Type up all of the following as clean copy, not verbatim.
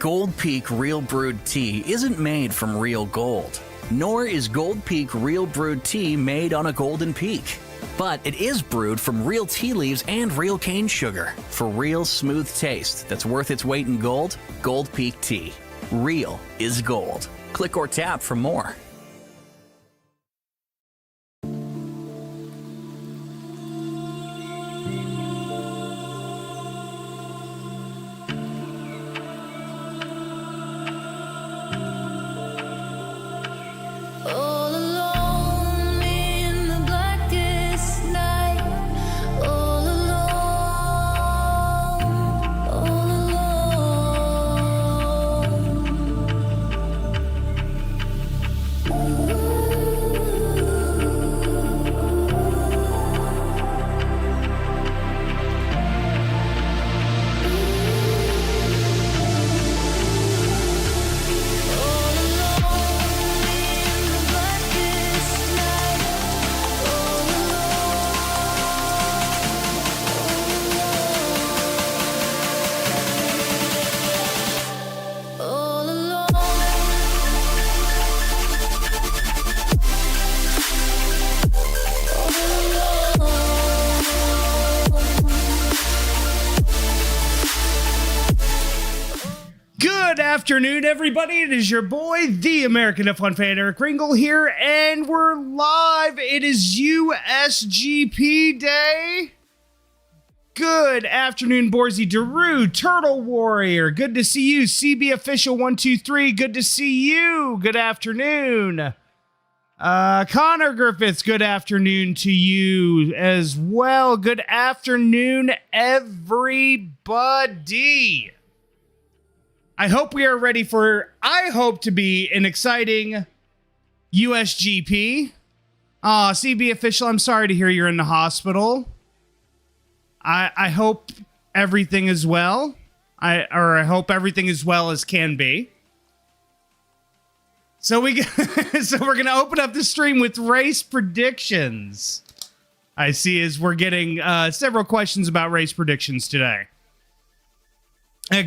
Gold Peak Real Brewed Tea isn't made from real gold, nor is Gold Peak Real Brewed Tea made on a golden peak. But it is brewed from real tea leaves and real cane sugar for real smooth taste that's worth its weight in gold. Gold Peak Tea. Real is gold. Click or tap for more. Afternoon, everybody. It is your boy, the American F1 fan, Eric Ringle here, and we're live. It is USGP Day. Good afternoon, Borzy Daru, Turtle Warrior. Good to see you. CB Official 123. Good to see you. Good afternoon. Connor Griffiths, good afternoon to you as well. Good afternoon, everybody. I hope we are ready for, I hope to be an exciting USGP. CB Official, I'm sorry to hear you're in the hospital. I hope everything is well. I hope everything is well as can be. So we're going to open up the stream with race predictions. I see as we're getting several questions about race predictions today. I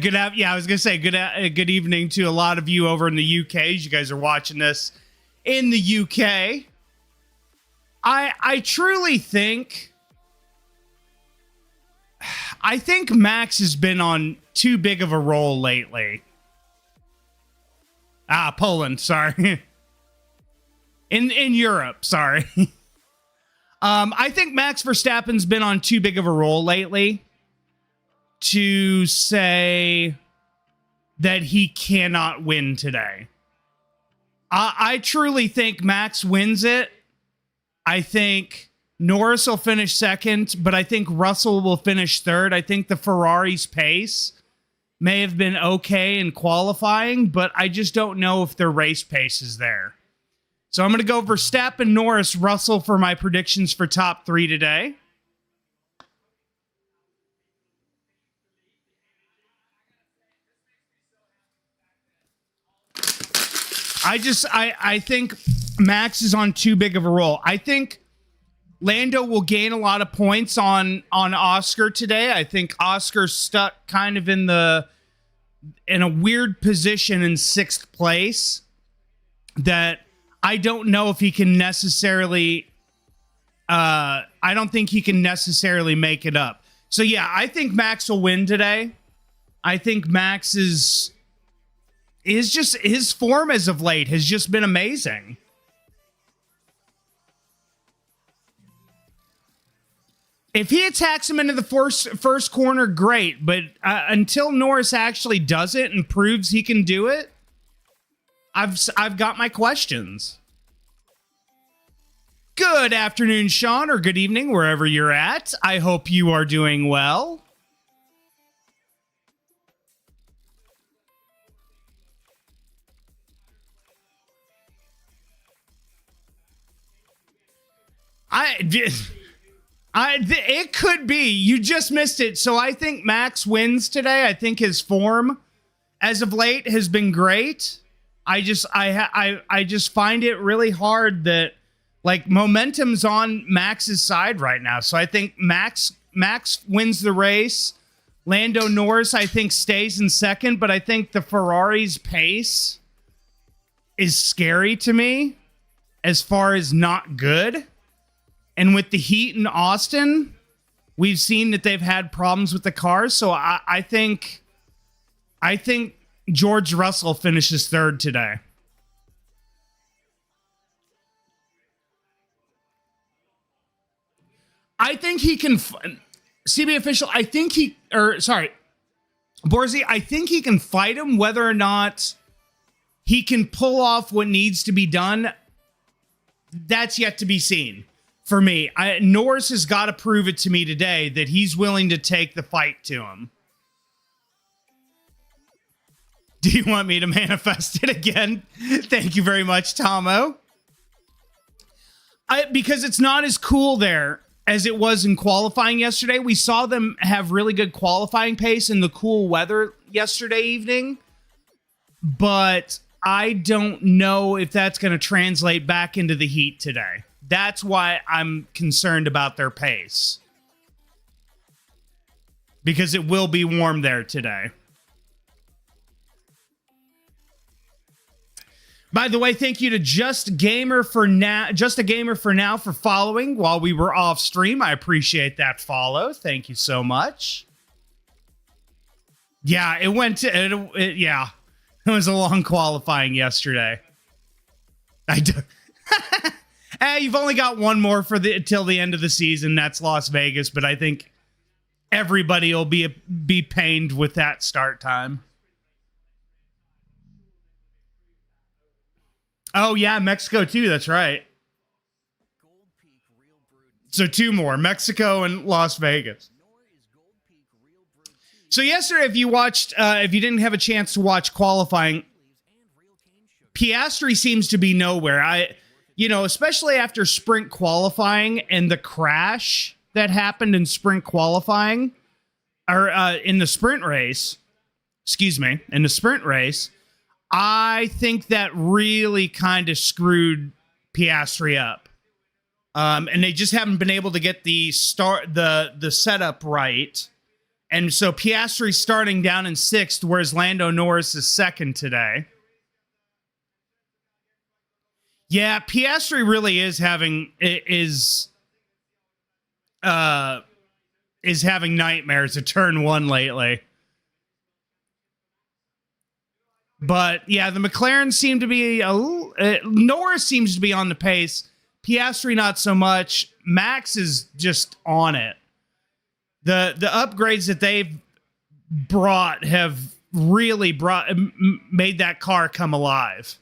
was gonna say good evening to a lot of you over in the UK. You guys are watching this in the UK. I truly think Max has been on too big of a roll lately. Poland, sorry. in Europe, sorry. I think Max Verstappen's been on too big of a roll lately to say that he cannot win today. I truly think Max wins it. I think Norris will finish second, but I think Russell will finish third. I think the Ferrari's pace may have been okay in qualifying, but I just don't know if their race pace is there. So I'm going to go Verstappen, Norris, Russell for my predictions for top three today. I think Max is on too big of a roll. I think Lando will gain a lot of points on Oscar today. I think Oscar's stuck kind of in a weird position in sixth place that I don't know if he can necessarily I don't think he can necessarily make it up. So yeah, I think Max will win today. I think Max is just, his form as of late has just been amazing. If he attacks him into the first corner, great. But until Norris actually does it and proves he can do it, I've got my questions. Good afternoon, Sean, or good evening, wherever you're at. I hope you are doing well. It could be. You just missed it. So I think Max wins today. I think his form as of late has been great. I just find it really hard that like momentum's on Max's side right now. So I think Max wins the race. Lando Norris, I think, stays in second, but I think the Ferrari's pace is scary to me as far as not good. And with the heat in Austin, we've seen that they've had problems with the cars. So I think George Russell finishes third today. I think he can... CB official, I think he... Borzi, I think he can fight him. Whether or not he can pull off what needs to be done, that's yet to be seen. For me, Norris has got to prove it to me today that he's willing to take the fight to him. Do you want me to manifest it again? Thank you very much, Tomo. Because it's not as cool there as it was in qualifying yesterday. We saw them have really good qualifying pace in the cool weather yesterday evening. But I don't know if that's going to translate back into the heat today. That's why I'm concerned about their pace. Because it will be warm there today. By the way, thank you to Just a Gamer for Now for following while we were off stream. I appreciate that follow. Thank you so much. Yeah, it was a long qualifying yesterday. You've only got one more till the end of the season. That's Las Vegas, but I think everybody will be pained with that start time. Oh, yeah, Mexico, too. That's right. So 2 more, Mexico and Las Vegas. So yesterday, if you didn't have a chance to watch qualifying, Piastri seems to be nowhere. Especially after sprint qualifying and the crash that happened in sprint qualifying, or in the sprint race, I think that really kind of screwed Piastri up. And they just haven't been able to get the setup right. And so Piastri's starting down in 6th, whereas Lando Norris is 2nd today. Yeah, Piastri really is having nightmares at turn 1 lately. But yeah, the McLaren seem to be Norris seems to be on the pace. Piastri not so much. Max is just on it. The upgrades that they've brought have really made that car come alive.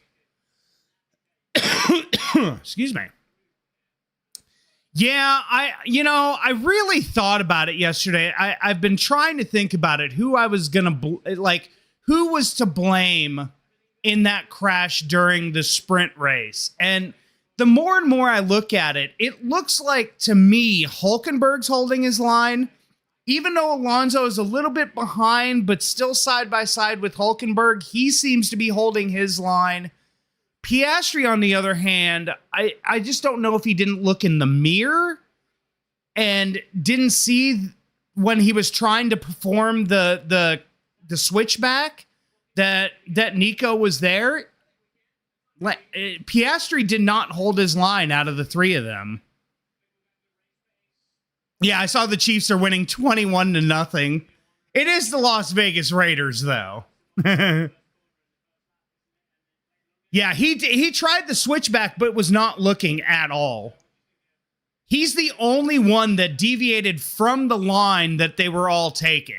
Excuse me. Yeah, I really thought about it yesterday. I've been trying to think about it. Who I was gonna who was to blame in that crash during the sprint race? And the more and more I look at it, it looks like to me Hulkenberg's holding his line. Even though Alonso is a little bit behind, but still side by side with Hulkenberg, he seems to be holding his line. Piastri, on the other hand, I just don't know if he didn't look in the mirror and didn't see when he was trying to perform the switchback that Nico was there. Piastri did not hold his line out of the 3 of them. Yeah, I saw the Chiefs are winning 21-0. It is the Las Vegas Raiders, though. Yeah, he tried the switchback, but was not looking at all. He's the only one that deviated from the line that they were all taking.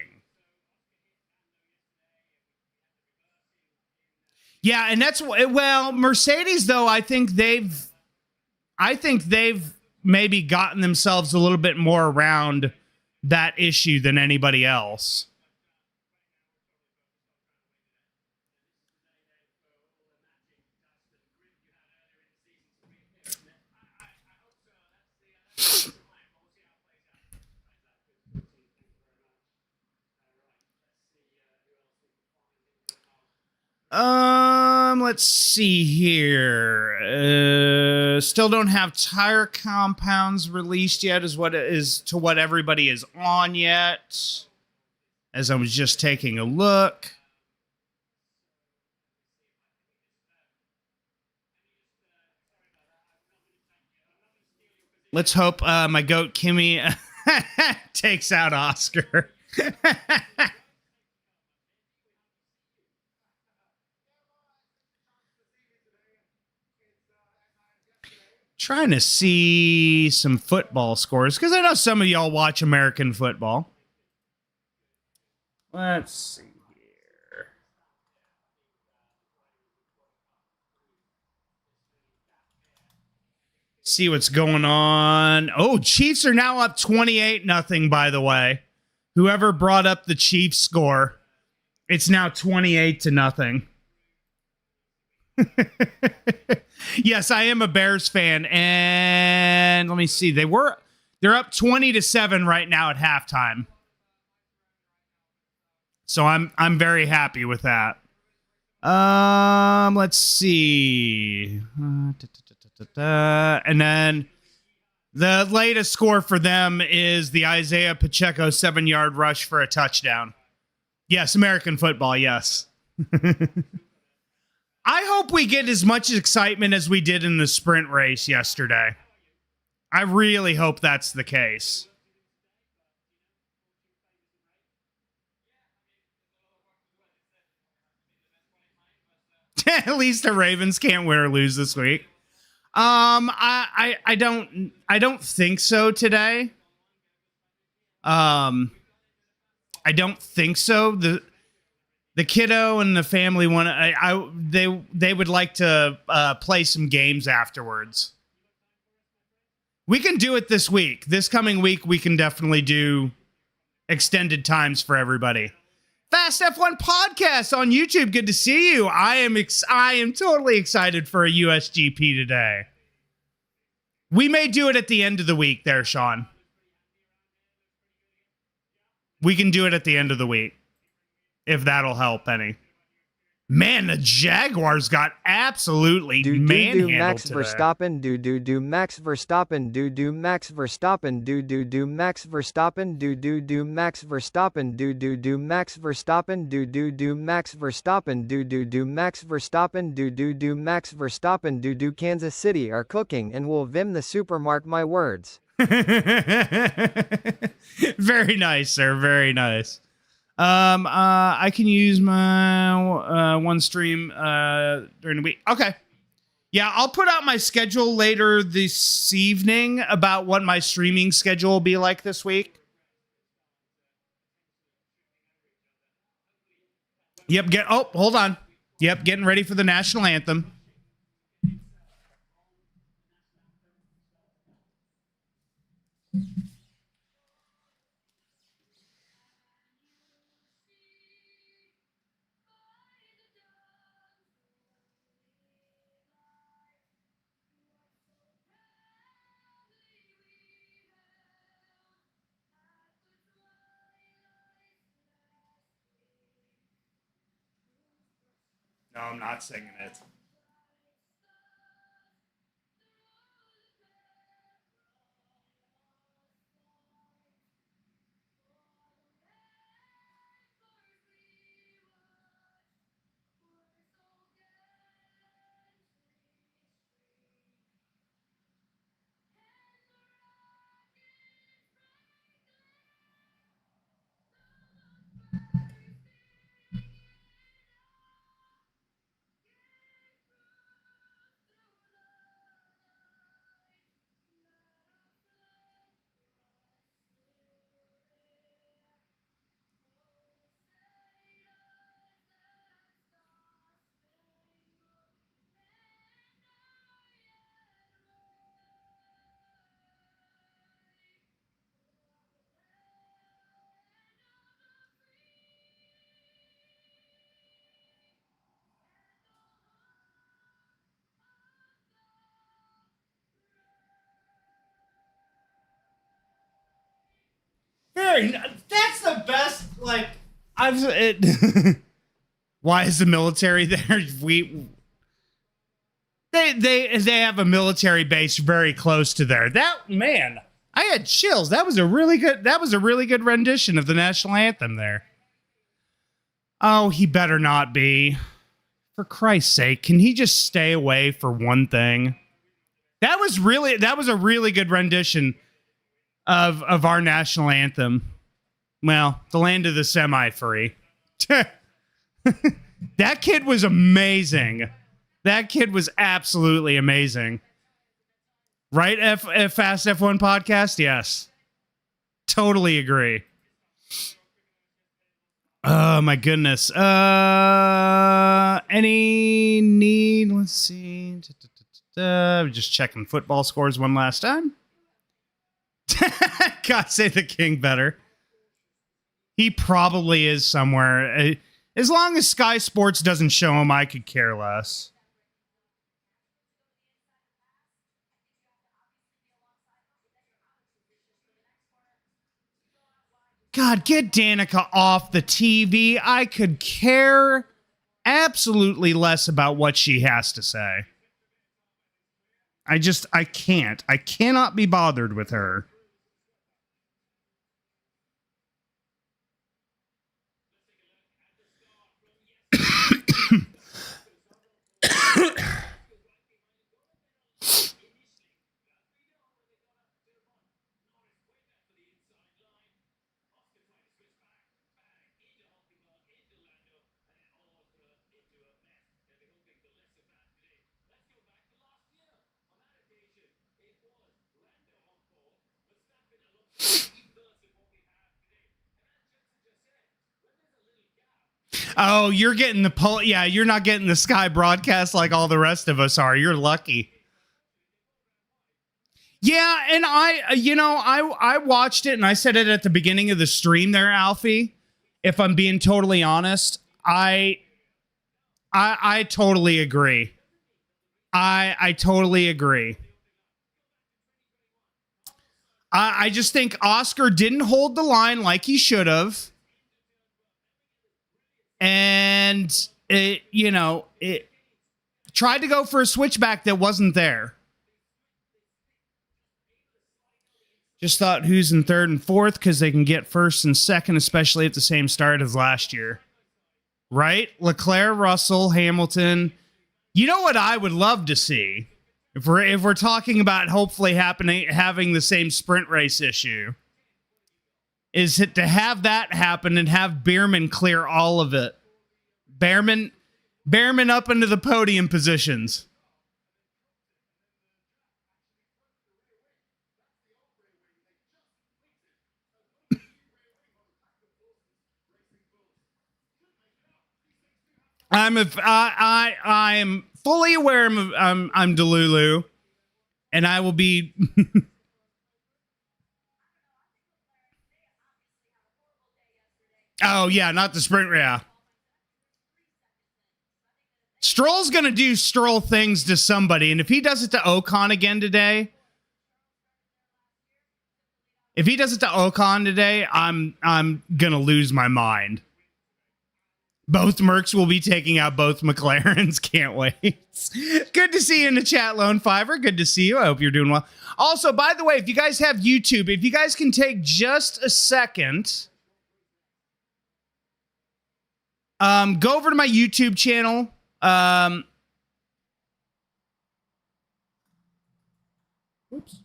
Yeah, and that's Mercedes, though. I think they've maybe gotten themselves a little bit more around that issue than anybody else. Let's see here. Still don't have tire compounds released yet, is what everybody is on yet. as I was just taking a look. Let's hope my goat Kimmy takes out Oscar. Trying to see some football scores because I know some of y'all watch American football. Let's see here. See what's going on. Oh, Chiefs are now up 28-0, by the way. Whoever brought up the Chiefs score, it's now 28-0. Yes, I am a Bears fan, and let me see. They're up 20-7 right now at halftime. So I'm very happy with that. Let's see. And then the latest score for them is the Isaiah Pacheco 7-yard rush for a touchdown. Yes, American football, yes. I hope we get as much excitement as we did in the sprint race yesterday. I really hope that's the case. At least the Ravens can't win or lose this week. I don't think so today. I don't think so. The kiddo and the family want they would like to play some games afterwards. We can do it this week. This coming week, we can definitely do extended times for everybody. Fast F1 podcast on YouTube. Good to see you. I am totally excited for a USGP today. We may do it at the end of the week there, Sean. We can do it at the end of the week. If that'll help any. Man, the Jaguars got absolutely manhandled Max today. Verstappen, Max Verstappen, Max Verstappen, Max Verstappen, Max Verstappen, Max Verstappen, Max Verstappen, Max Verstappen, Max Verstappen, Kansas City are cooking and will vim the supermark my words. Very nice, sir. Very nice. I can use my one stream during the week. Okay. Yeah, I'll put out my schedule later this evening about what my streaming schedule will be like this week. Yep, hold on. Yep, getting ready for the national anthem. No, I'm not singing it. That's the best. Like why is the military there? They have a military base very close to there. That man, I had chills. That was a really good rendition of the national anthem there. Oh, he better not be. For Christ's sake, can he just stay away for one thing? That was a really good rendition of our national anthem. Well, the land of the semi-free. That kid was amazing. That kid was absolutely amazing. Right, Fast F1 podcast? Yes. Totally agree. Oh, my goodness. Any need? Let's see. Just checking football scores one last time. God save the king better. He probably is somewhere. As long as Sky Sports doesn't show him, I could care less. God, get Danica off the TV. I could care absolutely less about what she has to say. I can't. I cannot be bothered with her. Oh, you're getting the poll. Yeah, you're not getting the Sky broadcast like all the rest of us are. You're lucky. Yeah, and I watched it and I said it at the beginning of the stream there, Alfie. If I'm being totally honest, I totally agree. I totally agree. I just think Oscar didn't hold the line like he should have. And it tried to go for a switchback that wasn't there. Just thought who's in third and fourth because they can get first and second, especially at the same start as last year. Right? Leclerc, Russell, Hamilton. You know what I would love to see? If we're talking about hopefully having the same sprint race issue, is to have that happen and have Bierman clear all of it. Behrman up into the podium positions. I am fully aware I'm Delulu, and I will be. Oh yeah, not the sprint. Yeah. Stroll's gonna do Stroll things to somebody, and if he does it to Ocon again today, I'm gonna lose my mind. Both Mercs will be taking out both McLarens. Can't wait. Good to see you in the chat, Lone Fiver. Good to see you. I hope you're doing well. Also, by the way, if you guys have YouTube, if you guys can take just a second, go over to my YouTube channel. Oops.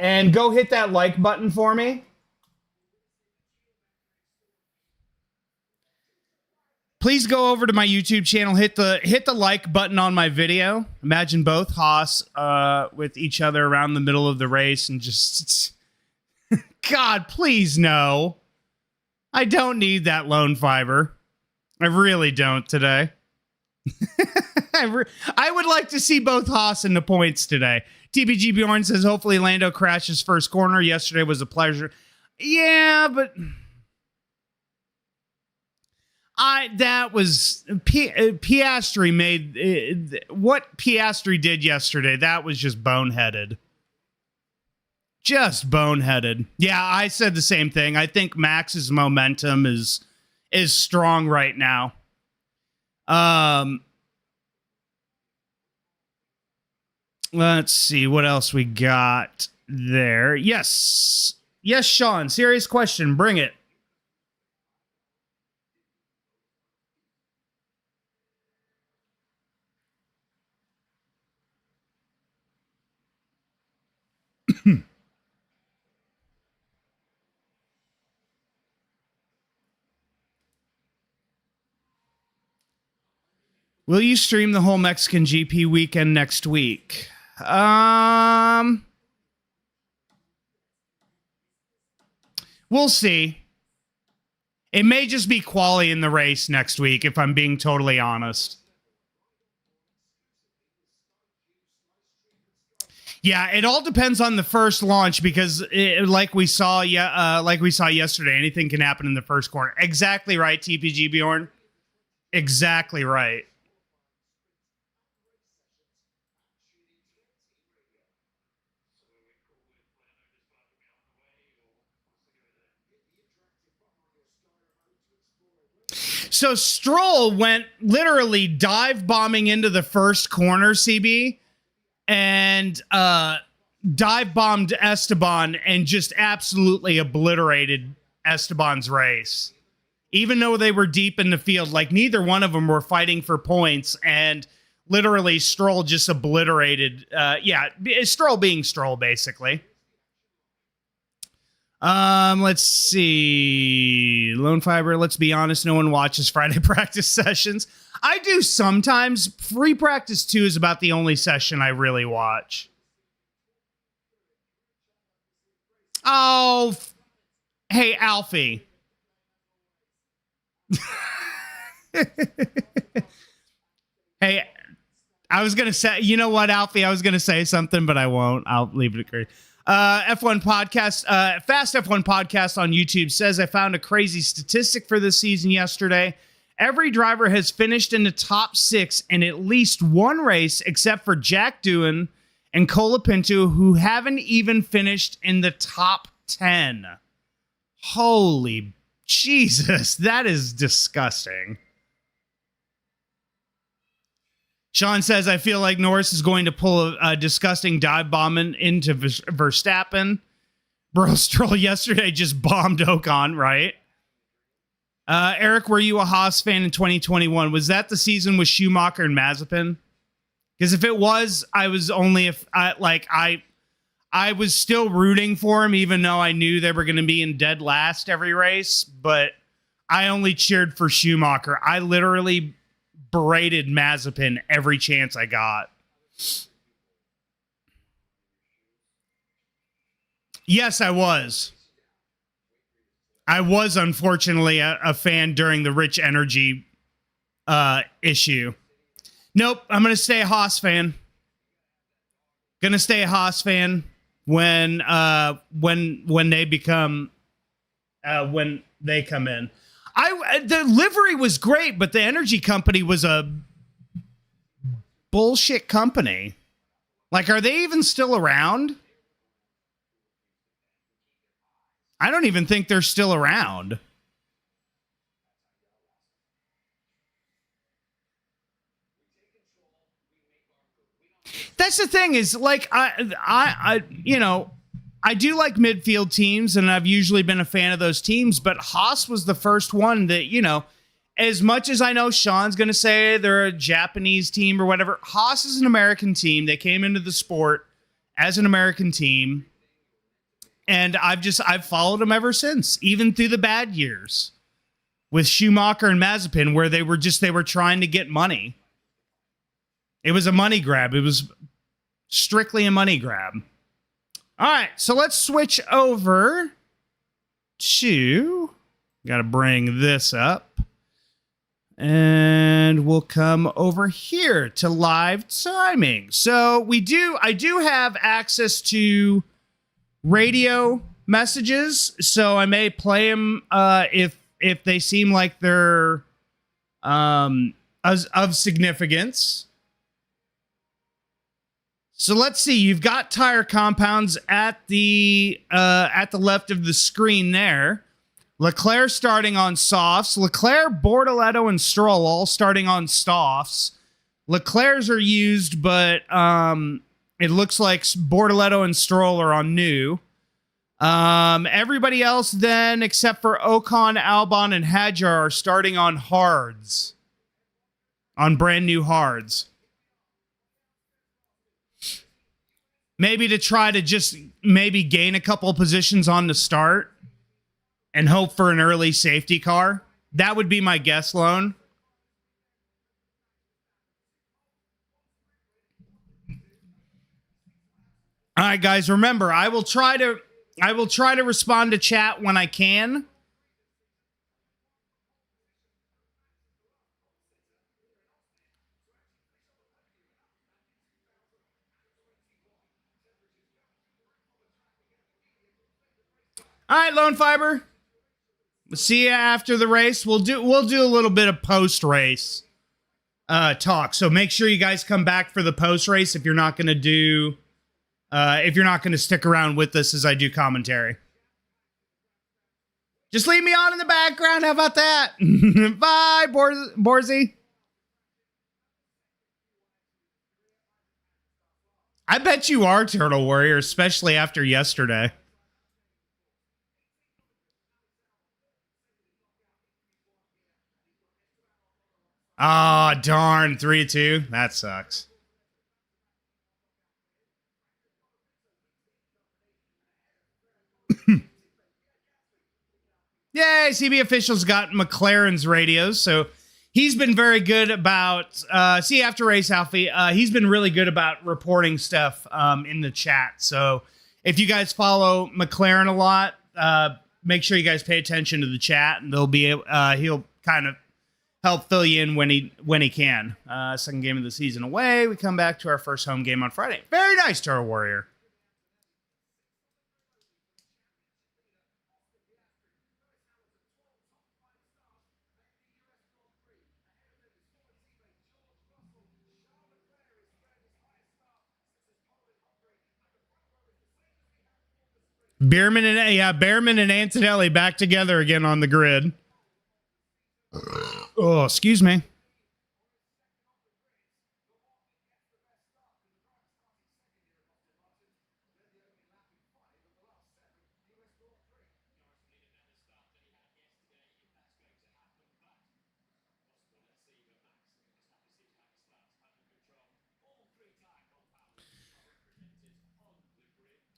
And go hit that like button for me. Please go over to my YouTube channel, hit the like button on my video. Imagine both Haas with each other around the middle of the race and just God, please no. I don't need that lone fiber. I really don't today. I would like to see both Haas in the points today. TBG Bjorn says, hopefully Lando crashes first corner. Yesterday was a pleasure. Yeah, but Piastri made what Piastri did yesterday. That was just boneheaded. Just boneheaded. Yeah, I said the same thing. I think Max's momentum is strong right now. Let's see what else we got there. Yes. Yes, Sean, serious question. Bring it. Will you stream the whole Mexican GP weekend next week? We'll see. It may just be quali in the race next week, if I'm being totally honest. Yeah, it all depends on the first launch because, like we saw yesterday, anything can happen in the first corner. Exactly right, TPG Bjorn. Exactly right. So Stroll went literally dive bombing into the first corner, CB, and dive bombed Esteban and just absolutely obliterated Esteban's race. Even though they were deep in the field, like neither one of them were fighting for points, and literally Stroll just obliterated. Stroll being Stroll, basically. Let's see. Lone Fiber, let's be honest, no one watches Friday practice sessions. I do sometimes. Free Practice 2 is about the only session I really watch. Oh, hey, Alfie. Hey, I was going to say, you know what, Alfie? I was going to say something, but I won't. I'll leave it at great. F1 podcast, Fast F1 podcast on YouTube says, I found a crazy statistic for this season yesterday. Every driver has finished in the top 6 in at least one race, except for Jack Doohan and Colapinto, who haven't even finished in the top 10. Holy Jesus, that is disgusting. Sean says, I feel like Norris is going to pull a disgusting dive bombing into Verstappen. Bro, Stroll yesterday just bombed Ocon, right? Eric, were you a Haas fan in 2021? Was that the season with Schumacher and Mazepin? Because if it was, I was only I was still rooting for him, even though I knew they were going to be in dead last every race. But I only cheered for Schumacher. I literally berated Mazepin every chance I got. Yes, I was. I was unfortunately a fan during the Rich Energy issue. Nope, I'm gonna stay a Haas fan. Gonna stay a Haas fan when they become when they come in. The livery was great, but the energy company was a bullshit company. Like, are they even still around? I don't even think they're still around. That's the thing is, like, I do like midfield teams, and I've usually been a fan of those teams, but Haas was the first one that, as much as I know Sean's going to say they're a Japanese team or whatever, Haas is an American team. They came into the sport as an American team, and I've followed them ever since, even through the bad years with Schumacher and Mazepin, where they were trying to get money. It was a money grab. It was strictly a money grab. All right, so let's switch over to, got to bring this up, and we'll come over here to live timing. So I do have access to radio messages, so I may play them if they seem like they're of significance. So let's see. You've got tire compounds at the left of the screen there. Leclerc starting on softs. Leclerc, Bortoleto, and Stroll all starting on softs. Leclerc's are used, but it looks like Bortoleto and Stroll are on new. Everybody else then, except for Ocon, Albon, and Hadjar, are starting on hards. On brand new hards. Maybe to try to just maybe gain a couple positions on the start and hope for an early safety car. That would be my guess, Lone. All right, guys, remember, I will try to respond to chat when I can. All right, Lone Fiber. See you after the race. We'll do a little bit of post race talk. So make sure you guys come back for the post race if you're not going to stick around with us as I do commentary. Just leave me on in the background. How about that? Bye, Borzy. I bet you are, Turtle Warrior, especially after yesterday. Ah, oh, darn. 3-2. That sucks. Yay, CB officials got McLaren's radios, so he's been very good about, see after race, Alfie, he's been really good about reporting stuff in the chat. So if you guys follow McLaren a lot, make sure you guys pay attention to the chat, and he'll kind of help fill you in when he can. Second game of the season away. We come back to our first home game on Friday. Very nice, Turtle Warrior. Beerman and Antonelli back together again on the grid. Oh, excuse me.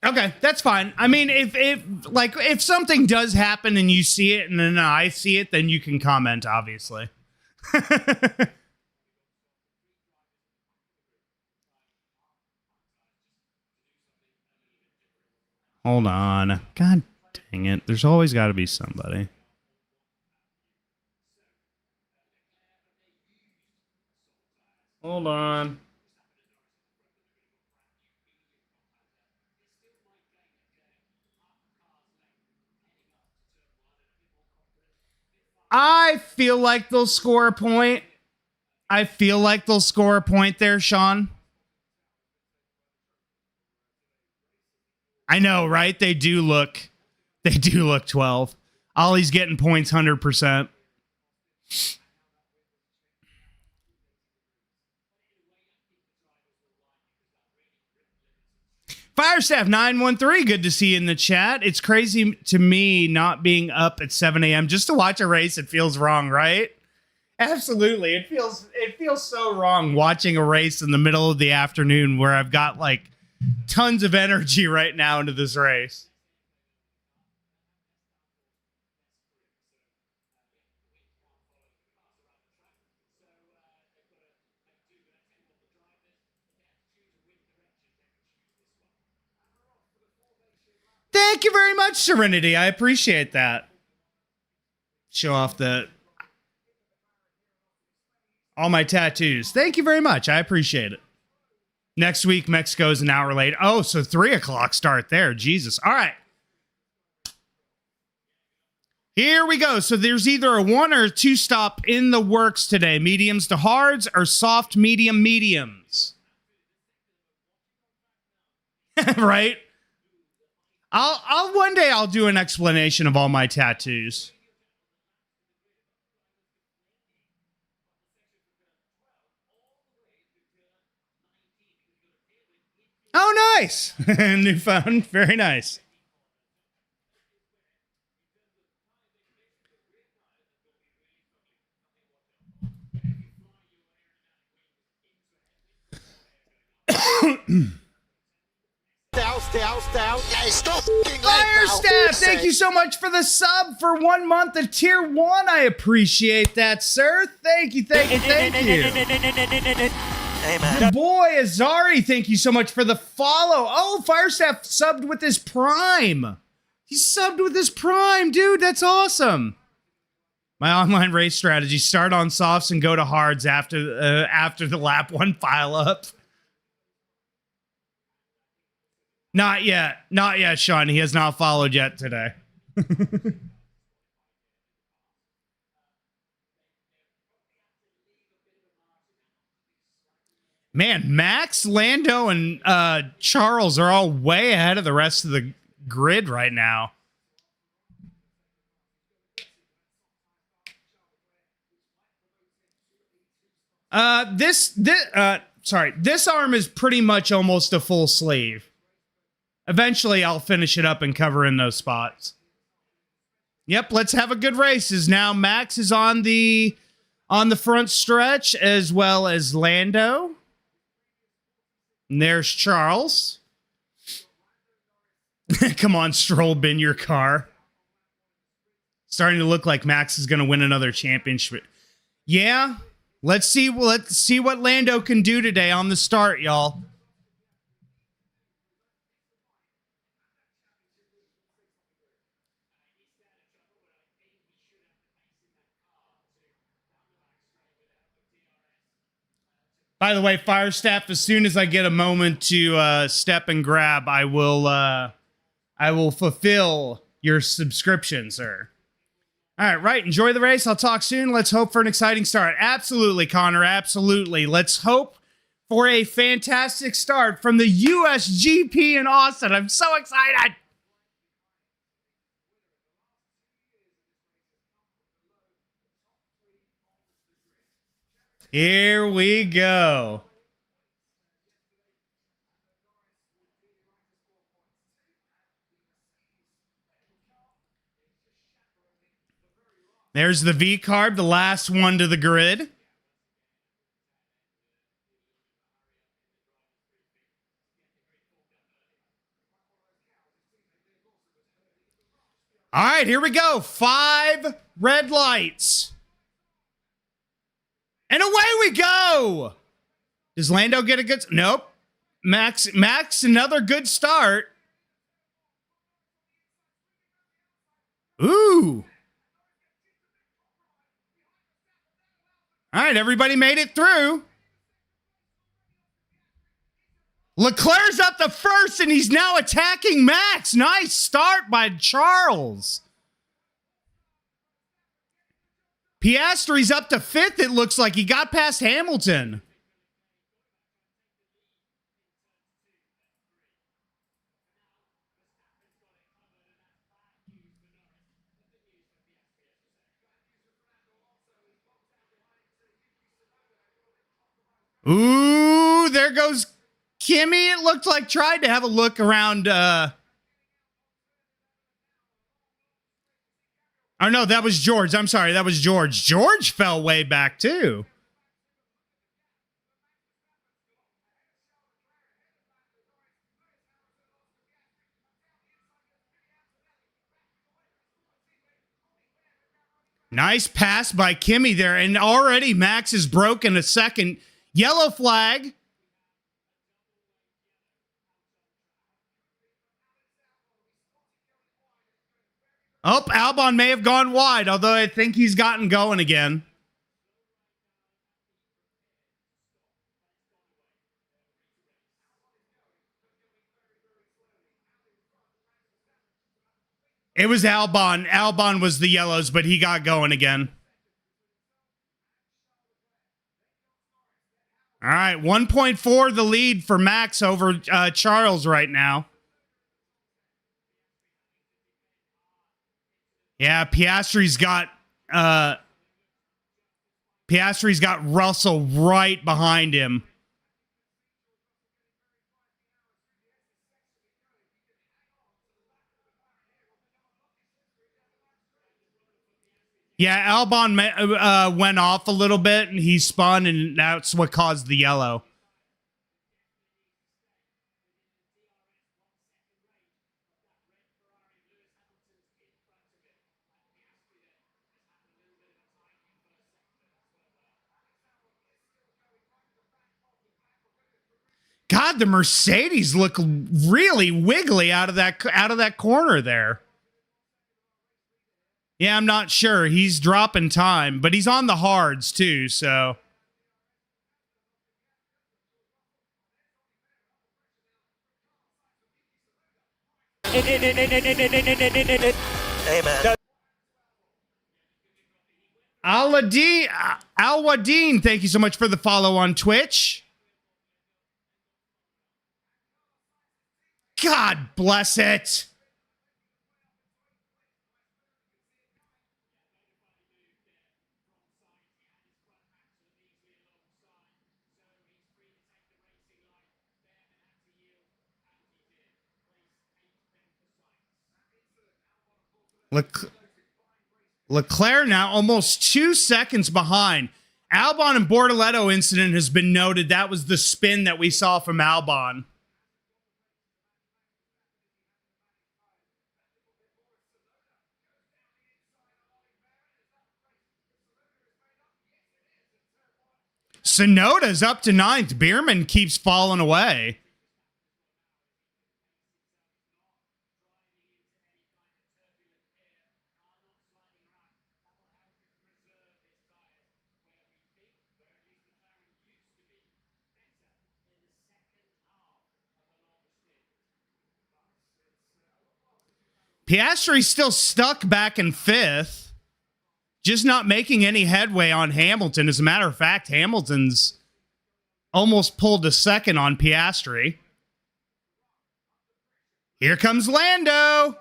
Okay, that's fine. I mean, if something does happen and you see it and then I see it, then you can comment, obviously. Hold on. God dang it. There's always got to be somebody. Hold on. I feel like they'll score a point. I feel like they'll score a point there, Sean. I know, right? They do look 12. Ollie's getting points 100%. Firestaff 913, good to see you in the chat. It's crazy to me not being up at 7 a.m. just to watch a race. It feels wrong, right? Absolutely. It feels so wrong watching a race in the middle of the afternoon where I've got like tons of energy right now into this race. Thank you very much, Serenity. I appreciate that. Show off all my tattoos. Thank you very much. I appreciate it. Next week, Mexico's an hour late. Oh, so 3 o'clock start there. Jesus. All right. Here we go. So there's either a 1 or a 2 stop in the works today. Mediums to hards or soft mediums. Right? I'll one day I'll do an explanation of all my tattoos. Oh, nice. New phone. Very nice. Fire Staff, thank you so much for the sub for 1 month of tier 1. I appreciate that, sir. Thank you, thank you, thank you. The boy Azari, thank you so much for the follow. Oh, Fire Staff subbed with his prime. He subbed with his prime, dude. That's awesome. My online race strategy: start on softs and go to hards after the lap 1 pile up. Not yet. Not yet, Sean. He has not followed yet today. Man, Max, Lando, and Charles are all way ahead of the rest of the grid right now. This arm is pretty much almost a full sleeve. Eventually, I'll finish it up and cover in those spots. Yep, let's have a good race. As now Max is on the front stretch, as well as Lando. And there's Charles. Come on, Stroll, bin your car. Starting to look like Max is going to win another championship. Yeah, let's see what Lando can do today on the start, y'all. By the way, Fire Staff, as soon as I get a moment to step and grab, I will fulfill your subscription, sir. All right, right. Enjoy the race. I'll talk soon. Let's hope for an exciting start. Absolutely, Connor. Absolutely. Let's hope for a fantastic start from the USGP in Austin. I'm so excited. Here we go. There's the V carb, the last one to the grid. All right, here we go. 5 red lights. And away we go. Does Lando get a good... Nope. Max, another good start. Ooh. All right, everybody made it through. Leclerc's up the first, and he's now attacking Max. Nice start by Charles. Piastri's up to 5th, it looks like. He got past Hamilton. Ooh, there goes Kimmy. It looked like tried to have a look around. Oh, no, that was George. I'm sorry, that was George. George fell way back, too. Nice pass by Kimmy there, and already Max has broken a second. Yellow flag. Oh, Albon may have gone wide, although I think he's gotten going again. It was Albon. Albon was the yellows, but he got going again. All right, 1.4 the lead for Max over Charles right now. Yeah, Piastri's got Russell right behind him. Yeah, Albon went off a little bit, and he spun, and that's what caused the yellow. God, the Mercedes look really wiggly out of that corner there. Yeah, I'm not sure. He's dropping time, but he's on the hards too, so. Amen. Alwadeen, thank you so much for the follow on Twitch. God bless it. Leclerc now almost 2 seconds behind. Albon and Bortoleto incident has been noted. That was the spin that we saw from Albon. Sonoda's up to 9th. Bierman keeps falling away. Piastri's still stuck back in 5th. Just not making any headway on Hamilton. As a matter of fact, Hamilton's almost pulled a second on Piastri. Here comes Lando.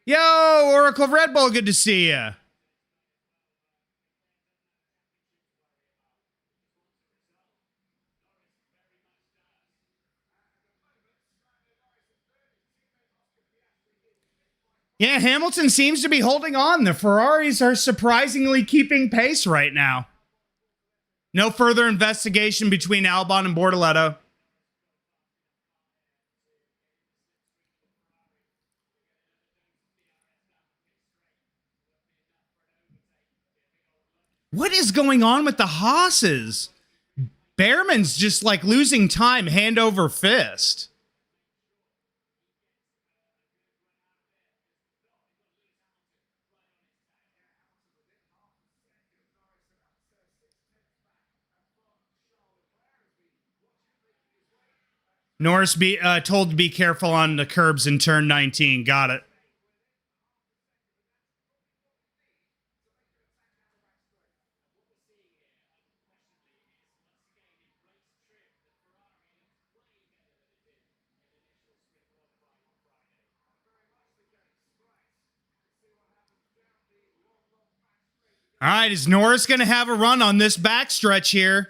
Yo, Oracle of Red Bull, good to see you. Yeah, Hamilton seems to be holding on. The Ferraris are surprisingly keeping pace right now. No further investigation between Albon and Bortoleto. What is going on with the Haas's? Behrman's just like losing time hand over fist. Norris told to be careful on the curbs in turn 19. Got it. All right, is Norris going to have a run on this backstretch here?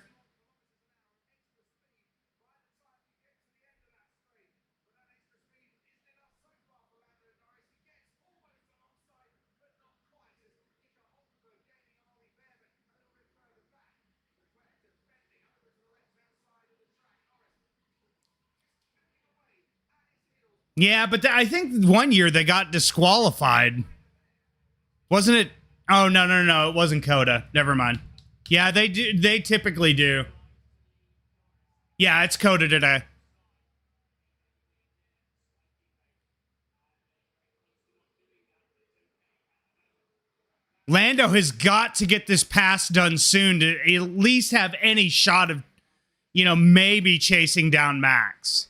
Yeah, but I think one year they got disqualified. Wasn't it? Oh, no. It wasn't Coda. Never mind. Yeah, they do. They typically do. Yeah, it's Coda today. Lando has got to get this pass done soon to at least have any shot of, maybe chasing down Max.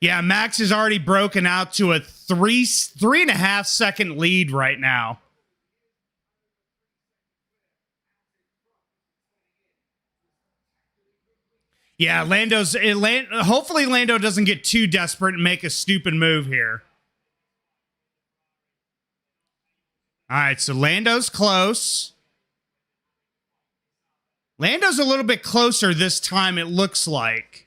Yeah, Max is already broken out to a 3.5 second lead right now. Yeah, hopefully Lando doesn't get too desperate and make a stupid move here. All right, so Lando's close. Lando's a little bit closer this time, it looks like.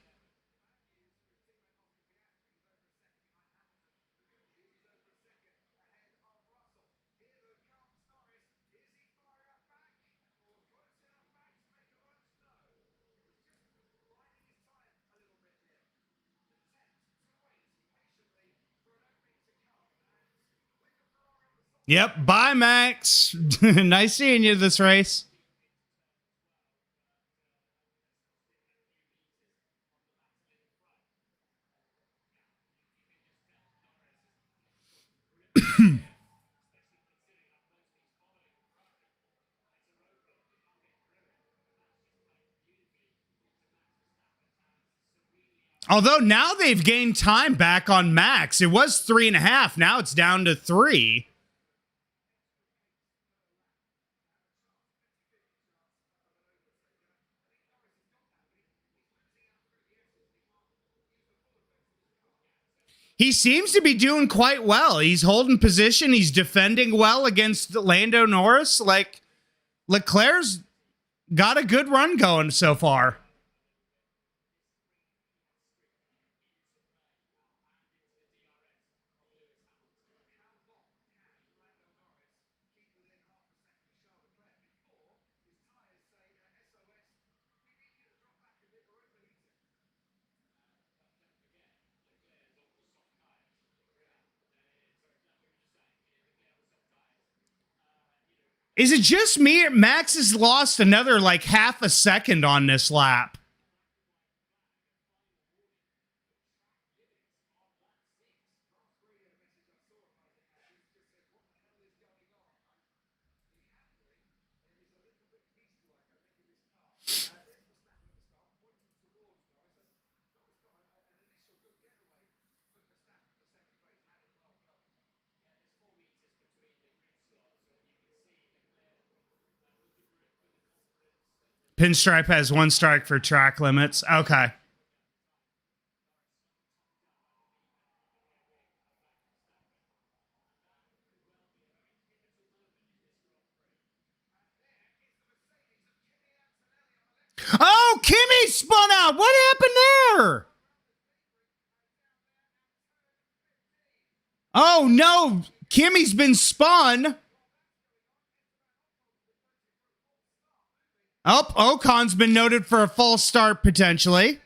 Yep. Bye, Max. Nice seeing you this race. Although now they've gained time back on Max. It was 3.5. Now it's down to 3. He seems to be doing quite well. He's holding position. He's defending well against Lando Norris. Like, Leclerc's got a good run going so far. Is it just me? Max has lost another like half a second on this lap. Pinstripe has 1 strike for track limits. Okay. Oh, Kimmy spun out. What happened there? Oh, no. Kimmy's been spun. Oh, Ocon's been noted for a false start potentially.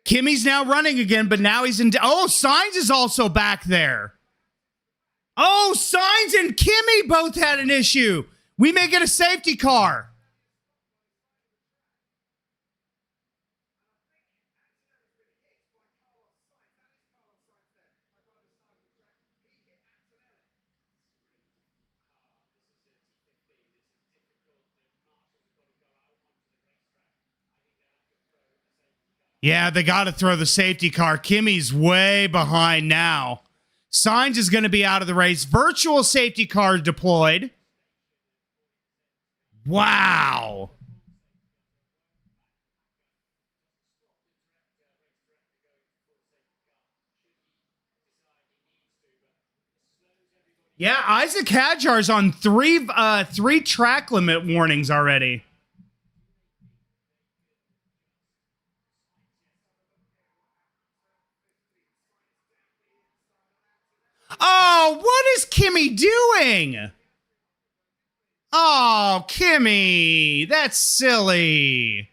Kimmy's now running again, but now he's in. Oh, Sainz is also back there. Oh, Sainz and Kimmy both had an issue. We may get a safety car. Yeah, they got to throw the safety car. Kimmy's way behind now. Sainz is going to be out of the race. Virtual safety car deployed. Wow. Yeah, Isaac Hadjar's on three track limit warnings already. Oh, what is Kimmy doing? Oh, Kimmy, that's silly.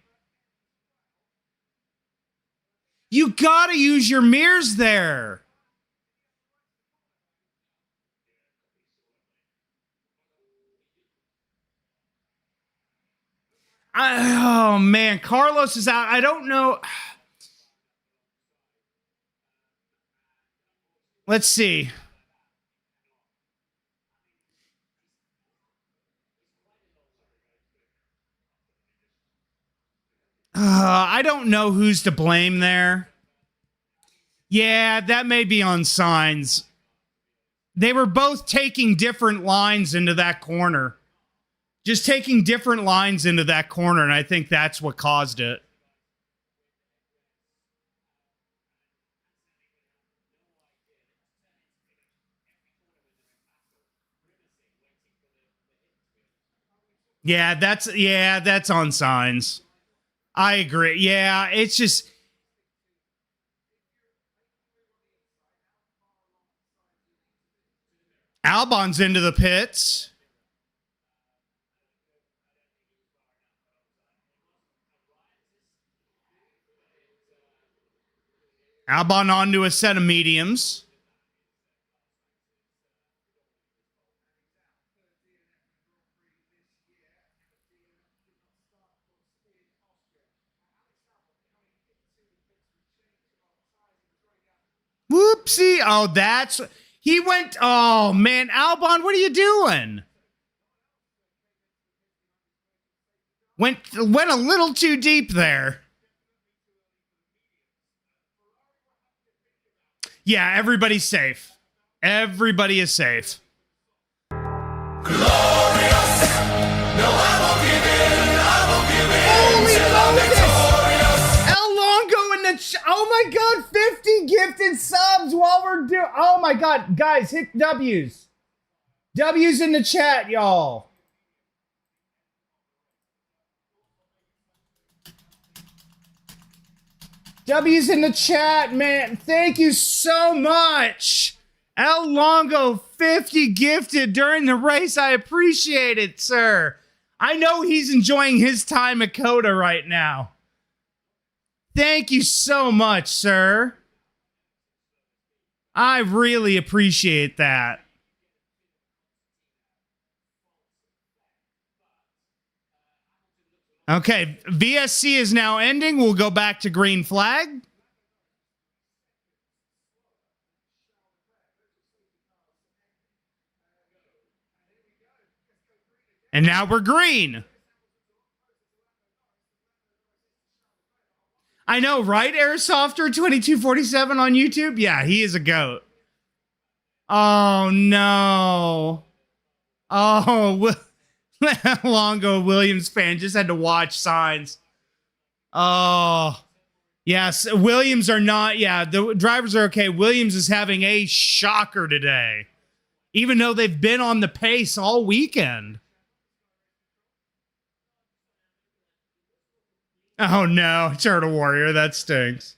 You gotta use your mirrors there. Oh, man, Carlos is out. I don't know. Let's see. I don't know who's to blame there. Yeah, that may be on Sainz. They were both taking different lines into that corner. Just taking different lines into that corner, and I think that's what caused it. Yeah, that's on Sainz. I agree. Yeah, it's just Albon's into the pits. Albon onto a set of mediums. Whoopsie. Oh, that's... He went... Oh, man. Albon, what are you doing? Went a little too deep there. Yeah, everybody's safe. Everybody is safe. Glorious. No, I won't give in. I won't give in. Holy Till I'm victorious. El Longo in the... oh, my God. 50 gifted subs while we're doing... Oh, my God. Guys, hit W's. W's in the chat, y'all. W's in the chat, man. Thank you so much. El Longo, 50 gifted during the race. I appreciate it, sir. I know he's enjoying his time at Coda right now. Thank you so much, sir. I really appreciate that. Okay, VSC is now ending. We'll go back to green flag. And now we're green. I know, right, Airsofter2247 on YouTube? Yeah, he is a goat. Oh, no. Oh, Longo Williams fan just had to watch signs. Oh, yes. Williams are not. Yeah, the drivers are okay. Williams is having a shocker today, even though they've been on the pace all weekend. Oh, no. Turtle Warrior. That stinks.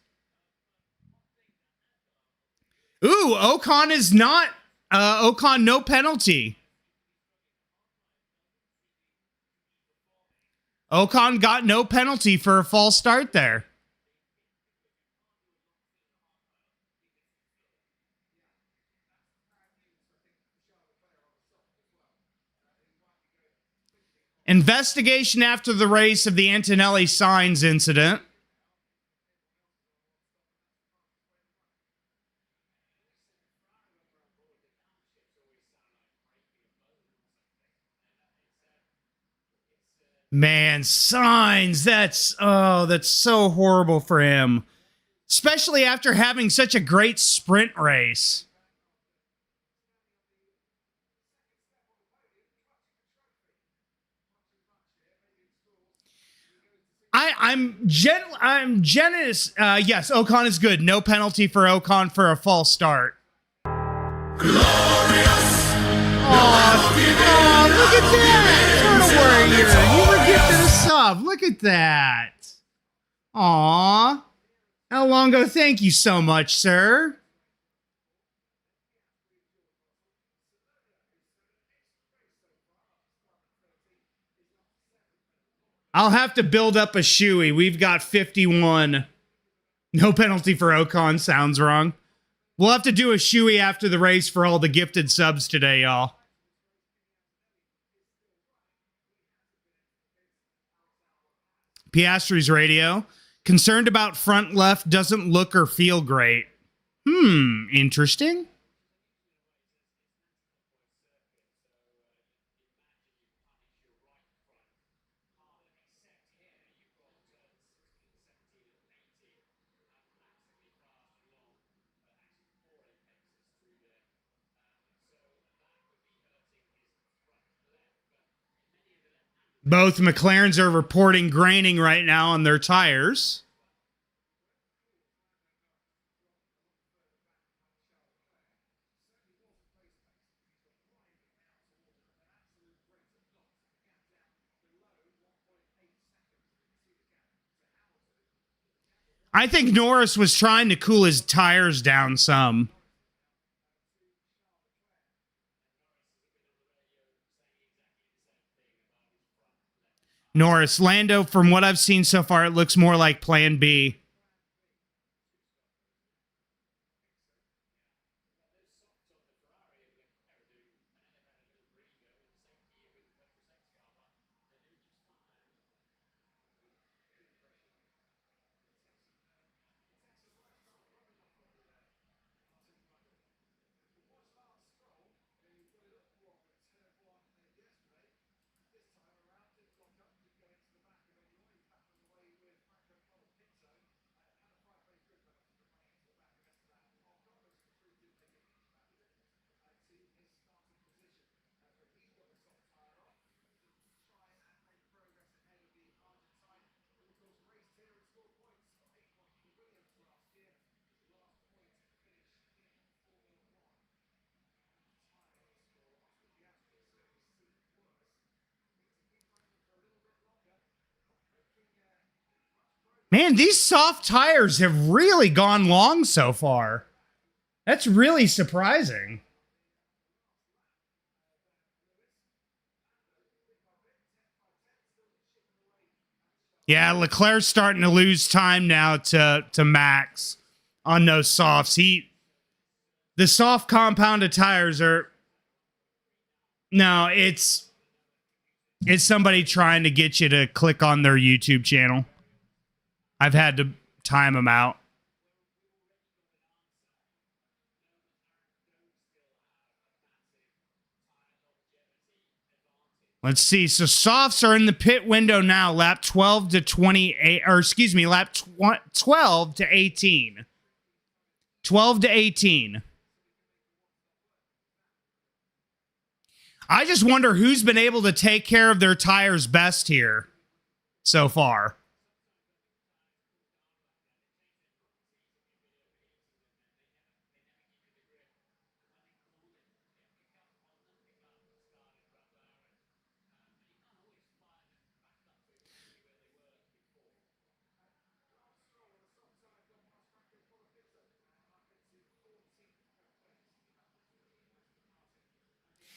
Ooh, Ocon is not. Ocon, no penalty. Ocon got no penalty for a false start there. Investigation after the race of the Antonelli signs incident. Man, Sainz, that's so horrible for him. Especially after having such a great sprint race. I'm generous. Yes, Ocon is good. No penalty for Ocon for a false start. Glorious. Oh, look at that! Turtle Warrior, you were gifted a sub. Look at that. Aw. El Longo, thank you so much, sir. I'll have to build up a shoey. We've got 51. No penalty for Ocon. Sounds wrong. We'll have to do a shoey after the race for all the gifted subs today, y'all. Piastri's radio. Concerned about front left, doesn't look or feel great. Interesting. Both McLarens are reporting graining right now on their tires. I think Norris was trying to cool his tires down some. Norris, Lando, from what I've seen so far, it looks more like Plan B. Man, these soft tires have really gone long so far. That's really surprising. Yeah, Leclerc's starting to lose time now to Max on those softs. The soft compounded tires are... No, it's somebody trying to get you to click on their YouTube channel. I've had to time them out. Let's see. So softs are in the pit window now, lap 12 to 28, or excuse me, lap 12 to 18. 12 to 18. I just wonder who's been able to take care of their tires best here so far.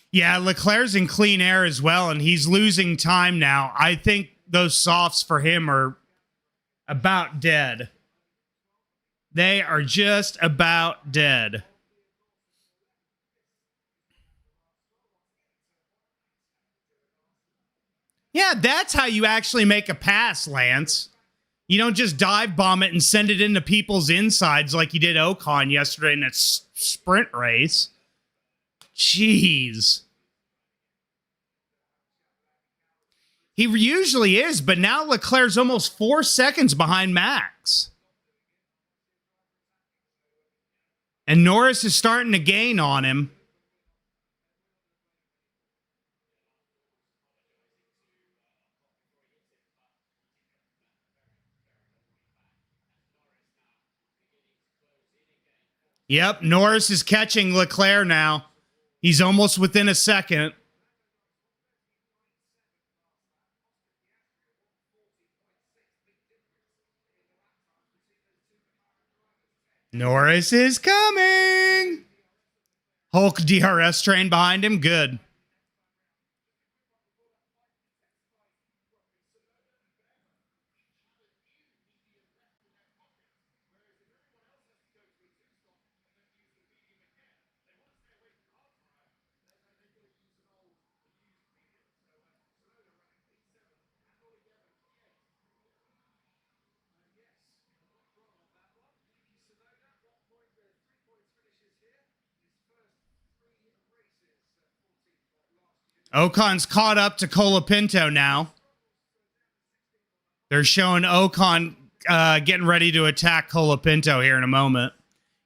Yeah, Leclerc's in clean air as well, and he's losing time now. I think those softs for him are about dead. They are just about dead. Yeah, that's how you actually make a pass, Lance. You don't just dive bomb it and send it into people's insides like you did Ocon yesterday in that sprint race. Jeez. He usually is, but now Leclerc's almost 4 seconds behind Max. And Norris is starting to gain on him. Yep, Norris is catching Leclerc now. He's almost within a second. Norris is coming. Hulk DRS train behind him. Good. Ocon's caught up to Colapinto now. They're showing Ocon getting ready to attack Colapinto here in a moment.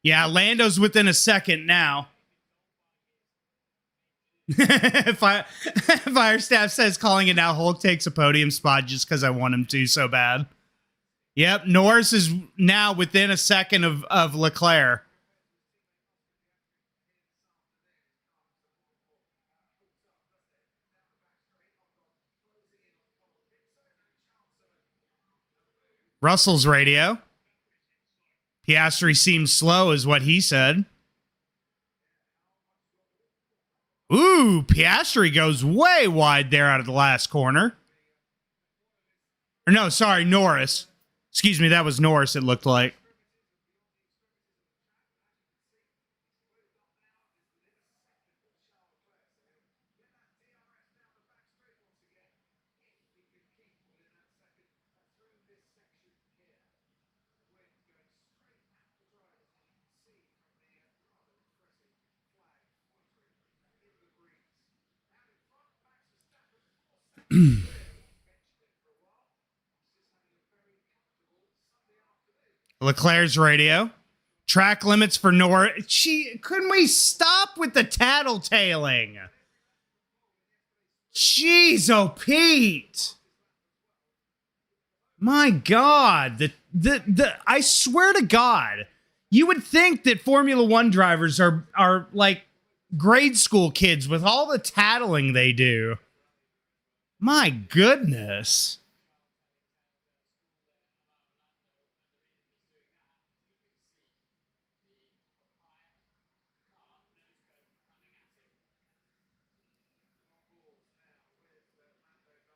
Yeah, Lando's within a second now. Firestaff says calling it now. Hulk takes a podium spot just because I want him to so bad. Yep, Norris is now within a second of Leclerc. Russell's radio. Piastri seems slow is what he said. Ooh, Piastri goes way wide there out of the last corner. Or no, sorry, Norris. Excuse me, that was Norris, it looked like. Leclerc's radio. Track limits for Norris. Couldn't we stop with the tattletaling? Jeez, oh Pete. My God. I swear to God, you would think that Formula One drivers are like grade school kids with all the tattling they do. My goodness.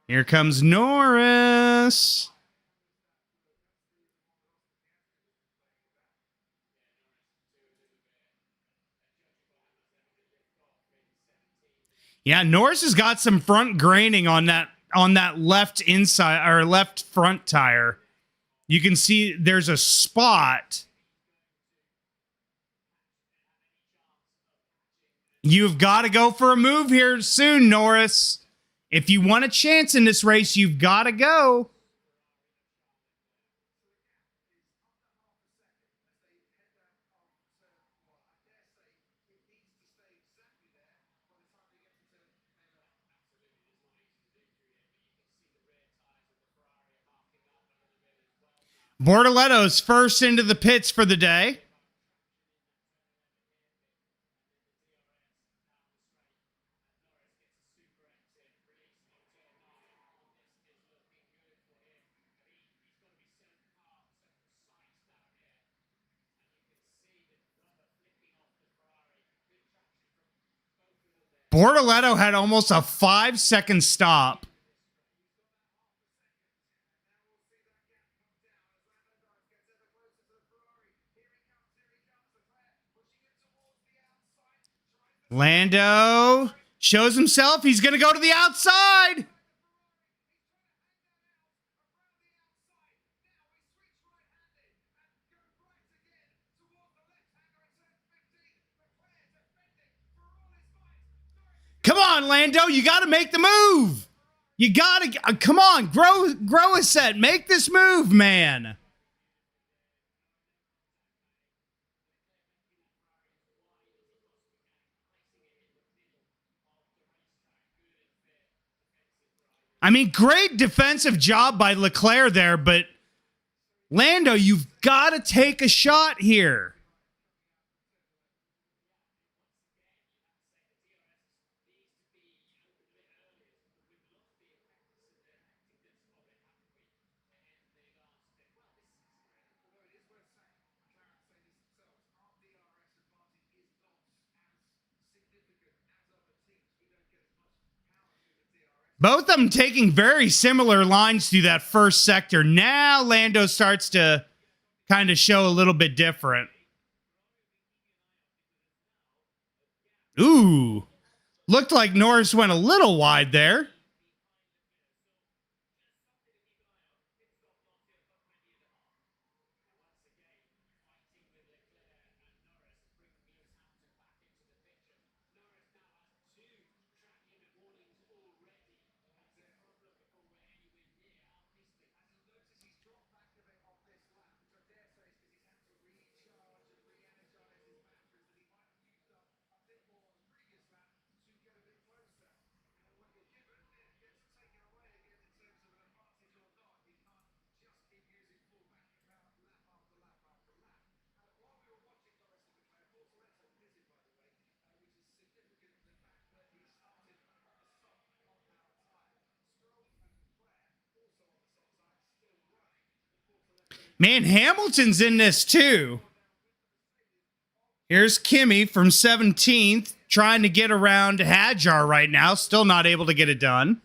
Here comes Norris. Yeah, Norris has got some front graining on that left inside or left front tire. You can see there's a spot. You've got to go for a move here soon, Norris. If you want a chance in this race, you've got to go. Bortoletto's first into the pits for the day. Bortoletto had almost a 5-second stop. Lando shows himself. He's going to go to the outside. Come on, Lando. You got to make the move. You got to, come on, grow a set. Make this move, man. I mean, great defensive job by Leclerc there, but Lando, you've got to take a shot here. Both of them taking very similar lines through that first sector. Now Lando starts to kind of show a little bit different. Ooh. Looked like Norris went a little wide there. Man, Hamilton's in this too. Here's Kimmy from 17th trying to get around Hadjar right now. Still not able to get it done.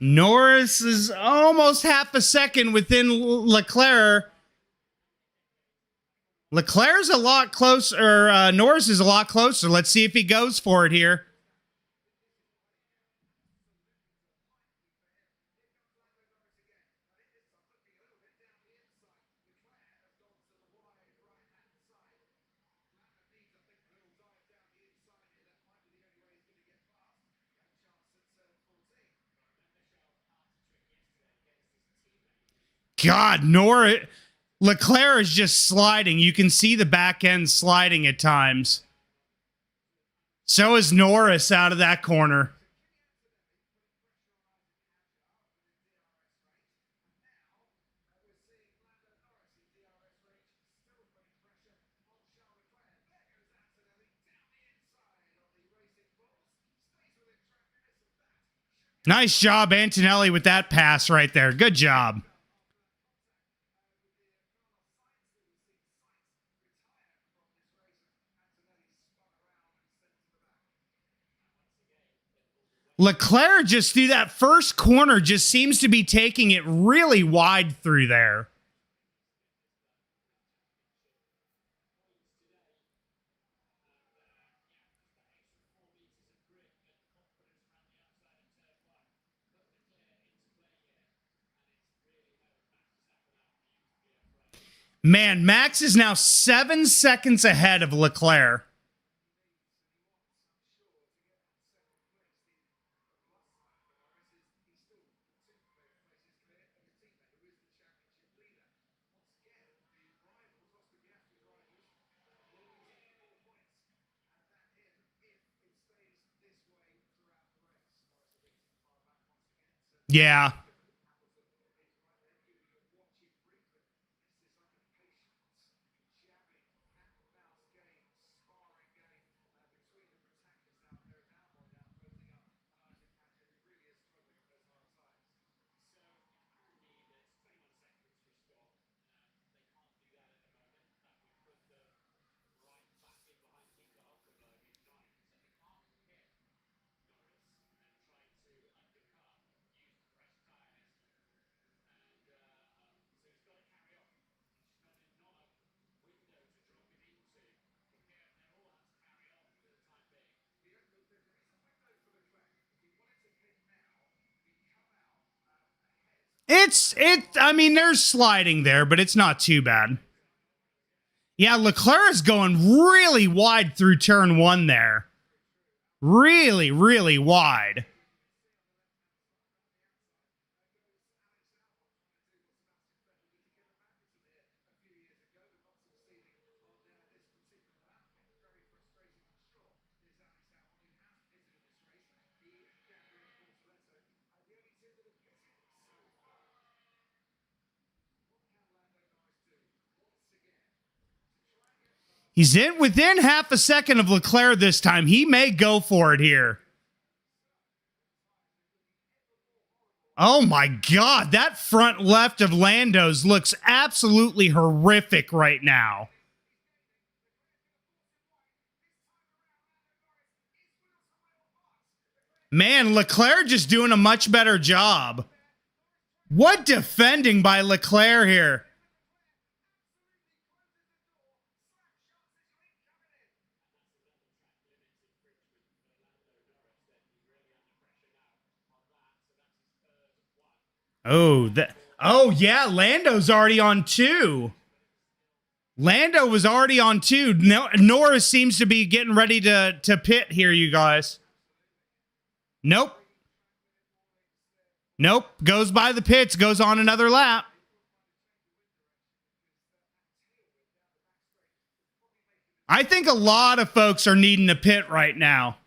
Norris is almost half a second within Leclerc. Leclerc's a lot closer. Norris is a lot closer. Let's see if he goes for it here. God, Norris. Leclerc is just sliding. You can see the back end sliding at times. So is Norris out of that corner. Nice job, Antonelli, with that pass right there. Good job. Leclerc just through that first corner just seems to be taking it really wide through there. Man, Max is now 7 seconds ahead of Leclerc. Yeah. I mean, there's sliding there, but it's not too bad. Yeah, Leclerc is going really wide through turn one there. Really, really wide. He's in within half a second of Leclerc this time. He may go for it here. Oh my God, that front left of Lando's looks absolutely horrific right now. Man, Leclerc just doing a much better job. What defending by Leclerc here. Oh yeah, Lando's already on 2. Lando was already on 2. Norris seems to be getting ready to pit here, you guys. Nope. Goes by the pits, goes on another lap. I think a lot of folks are needing a pit right now.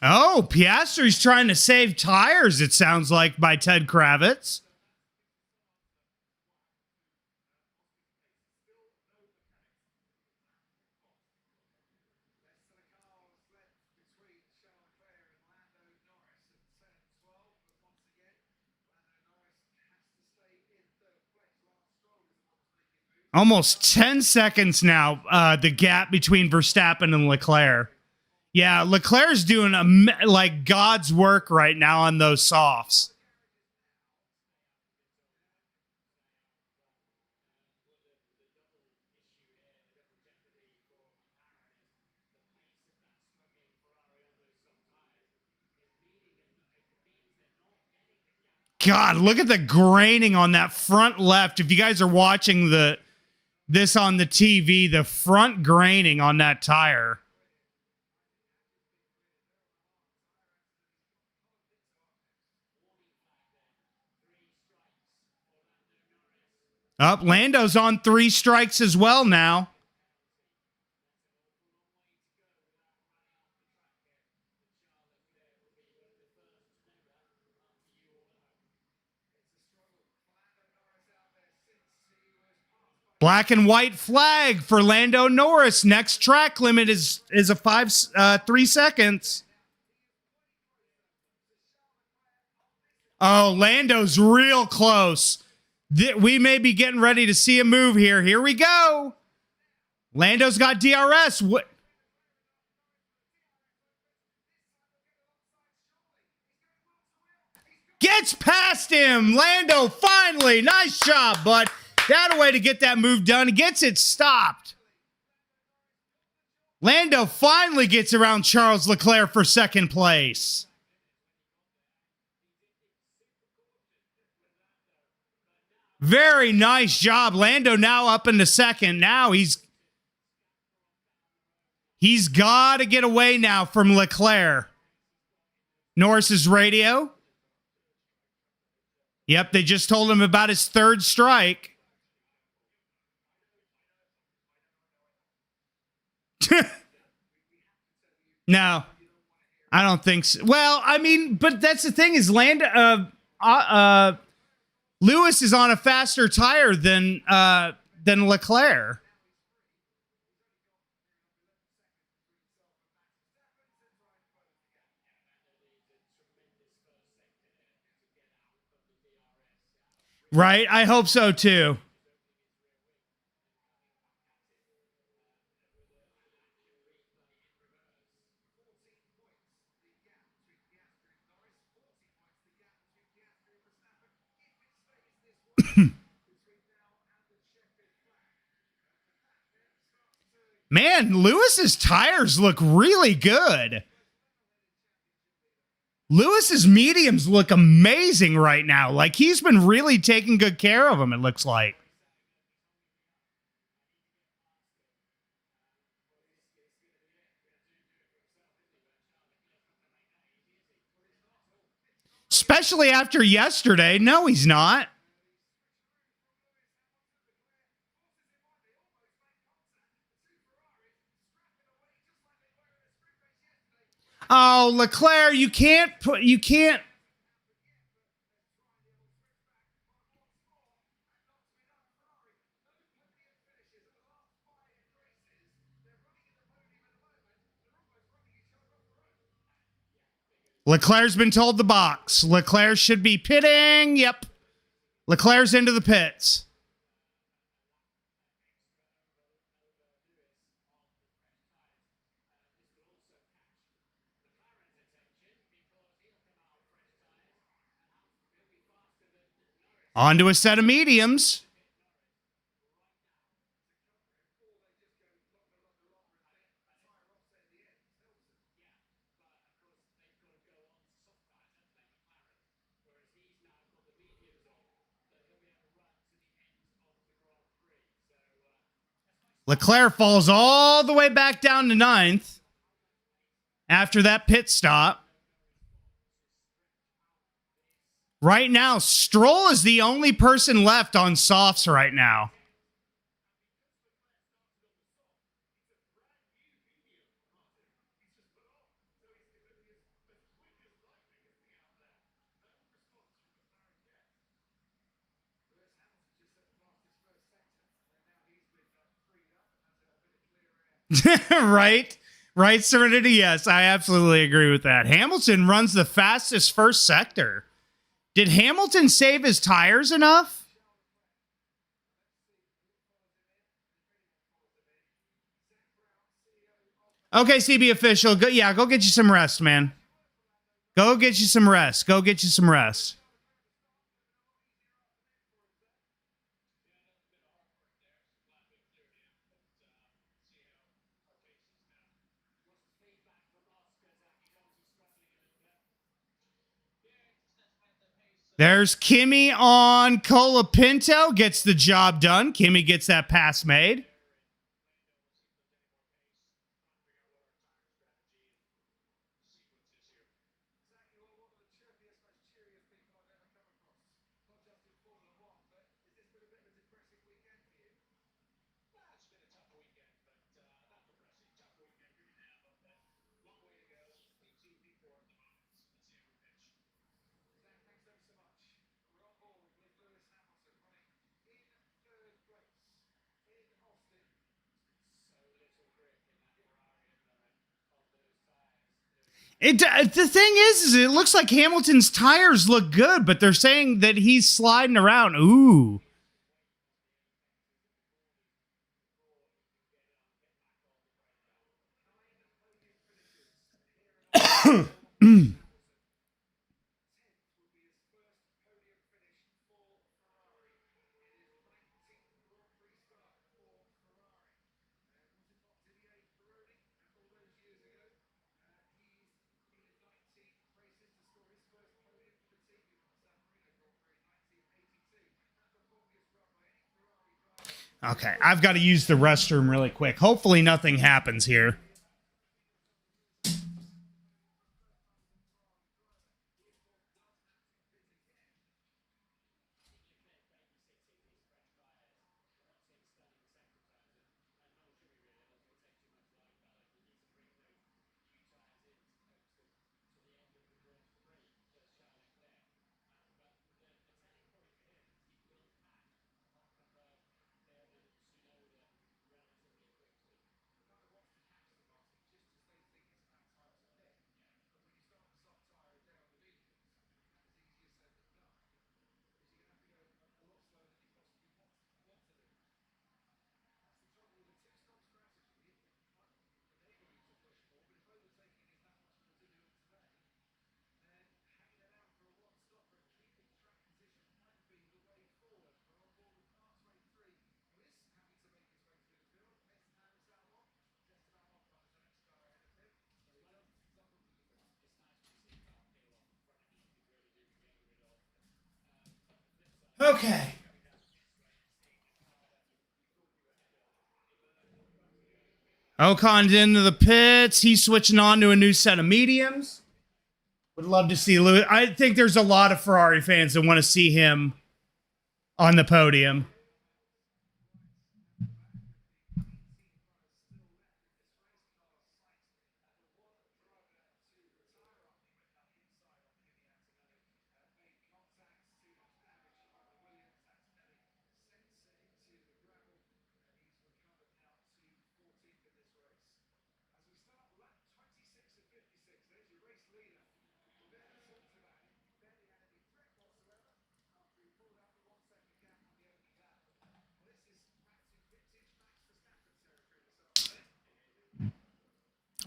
Oh, Piastri's trying to save tires, it sounds like, by Ted Kravitz. Almost 10 seconds now, the gap between Verstappen and Leclerc. Yeah, Leclerc's doing like God's work right now on those softs. God, look at the graining on that front left. If you guys are watching this on the TV, the front graining on that tire. Up, Lando's on 3 strikes as well now. Black and white flag for Lando Norris. Next track limit is a 3 seconds. Oh, Lando's real close. We may be getting ready to see a move here. Here we go. Lando's got DRS. What? Gets past him. Lando finally. Nice job, bud. That a way to get that move done. He gets it stopped. Lando finally gets around Charles Leclerc for second place. Very nice job. Lando now up into second. Now he's got to get away now from Leclerc. Norris's radio. Yep, they just told him about his 3rd strike. No, I don't think so. Well, I mean, but that's the thing is Lewis is on a faster tire than Leclerc. Right? I hope so too. Man, Lewis's tires look really good. Lewis's mediums look amazing right now. Like he's been really taking good care of them, it looks like. Especially after yesterday. No, he's not. Oh, Leclerc, you can't. Leclerc's been told the box. Leclerc should be pitting. Yep. Leclerc's into the pits. Onto a set of mediums. Leclerc falls all the way back down to 9th after that pit stop. Right now, Stroll is the only person left on softs right now. Right? Right, Serenity? Yes, I absolutely agree with that. Hamilton runs the fastest first sector. Did Hamilton save his tires enough? Okay, CB official. Go, yeah, go get you some rest, man. Go get you some rest. Go get you some rest. There's Kimmy on Colapinto. Gets the job done. Kimmy gets that pass made. The thing is it looks like Hamilton's tires look good, but they're saying that he's sliding around. Ooh. Okay, I've got to use the restroom really quick. Hopefully nothing happens here. Okay. Ocon's into the pits. He's switching on to a new set of mediums. Would love to see Lewis. I think there's a lot of Ferrari fans that want to see him on the podium.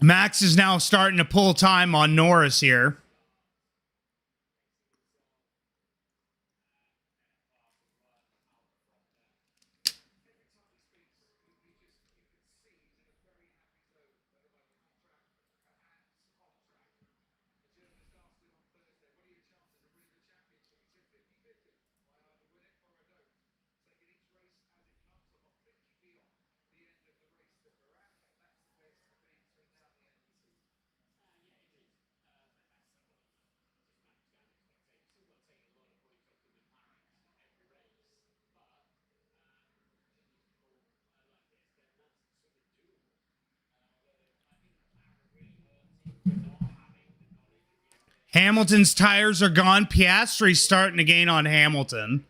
Max is now starting to pull time on Norris here. Hamilton's tires are gone. Piastri's starting to gain on Hamilton.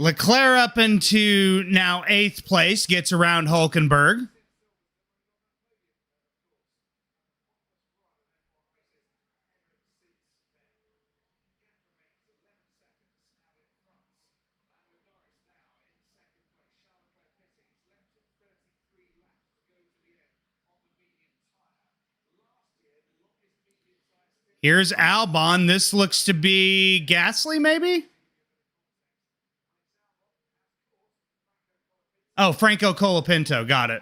Leclerc up into now 8th place, gets around Hulkenberg. Here's Albon. This looks to be Gasly, maybe? Oh, Franco Colapinto. Got it.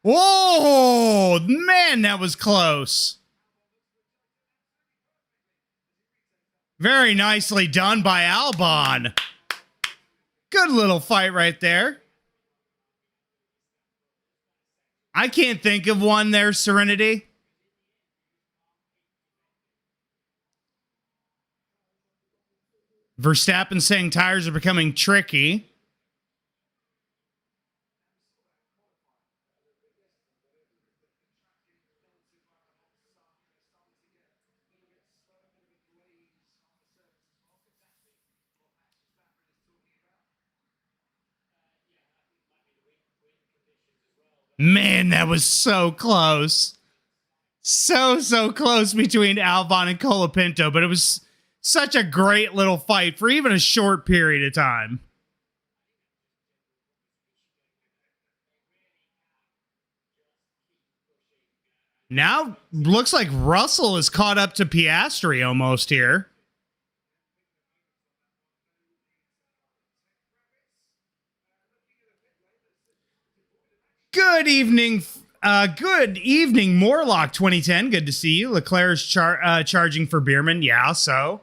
Whoa! Man, that was close. Very nicely done by Albon. Good little fight right there. I can't think of one there, Serenity. Verstappen saying tires are becoming tricky. Man, that was so close. So close between Albon and Colapinto, but it was such a great little fight for even a short period of time. Now, looks like Russell is caught up to Piastri almost here. Good evening, Morlock 2010. Good to see you. Leclerc's charging for Bierman. Yeah, so.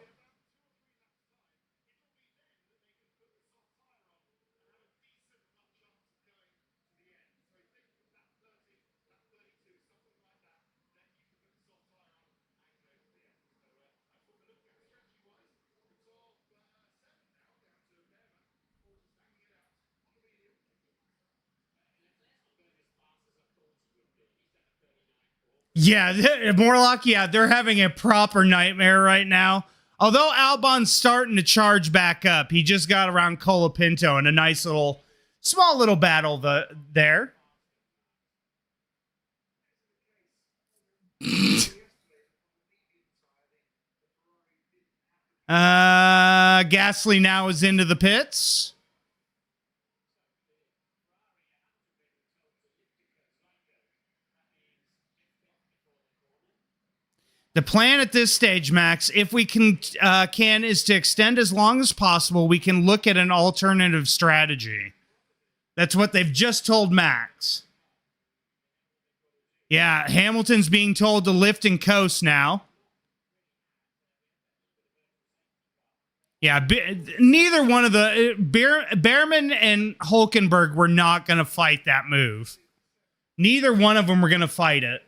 Yeah, Morlock, yeah, they're having a proper nightmare right now. Although Albon's starting to charge back up, he just got around Colapinto in a nice little, small little battle there. Gasly now is into the pits. The plan at this stage, Max, if we can, is to extend as long as possible. We can look at an alternative strategy. That's what they've just told Max. Yeah, Hamilton's being told to lift and coast now. Yeah, neither one of the Behrman and Hulkenberg were not going to fight that move. Neither one of them were going to fight it.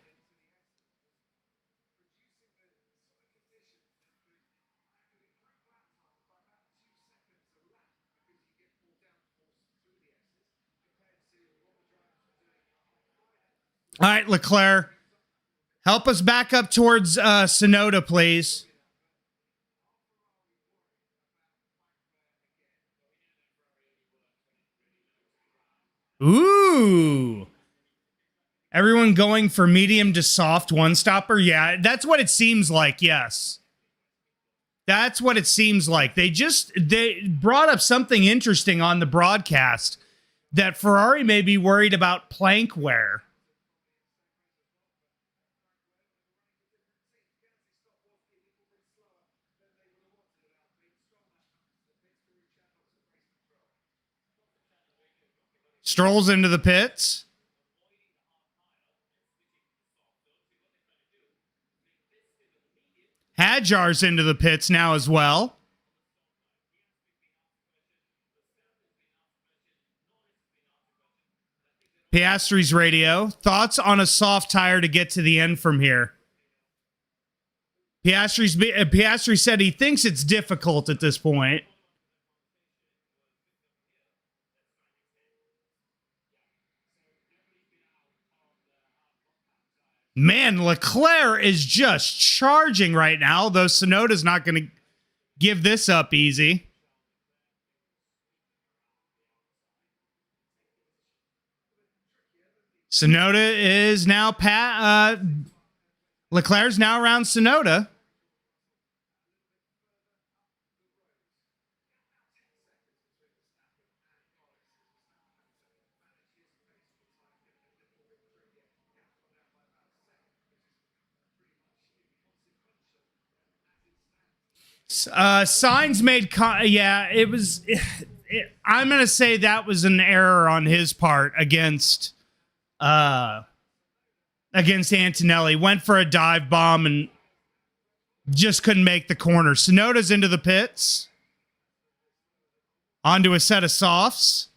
All right, Leclerc, help us back up towards Sonoda, please. Ooh. Everyone going for medium to soft one-stopper? Yeah, that's what it seems like, yes. That's what it seems like. They brought up something interesting on the broadcast that Ferrari may be worried about plank wear. Strolls into the pits. Hadjar's into the pits now as well. Piastri's radio. Thoughts on a soft tire to get to the end from here? Piastri said he thinks it's difficult at this point. Man, Leclerc is just charging right now, though Tsunoda's not going to give this up easy. Tsunoda is now Leclerc's now around Tsunoda. Sainz made, it was. I'm gonna say that was an error on his part against Antonelli. Went for a dive bomb and just couldn't make the corner. Tsunoda's into the pits, onto a set of softs.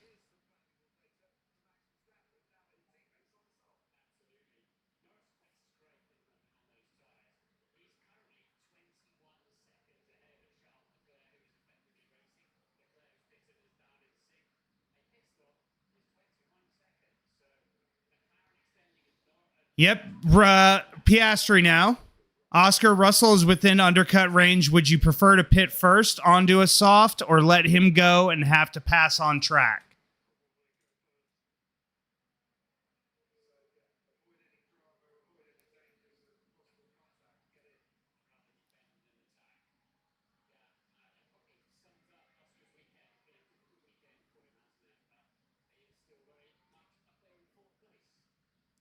Yep, Piastri now. Oscar Russell is within undercut range. Would you prefer to pit first onto a soft or let him go and have to pass on track?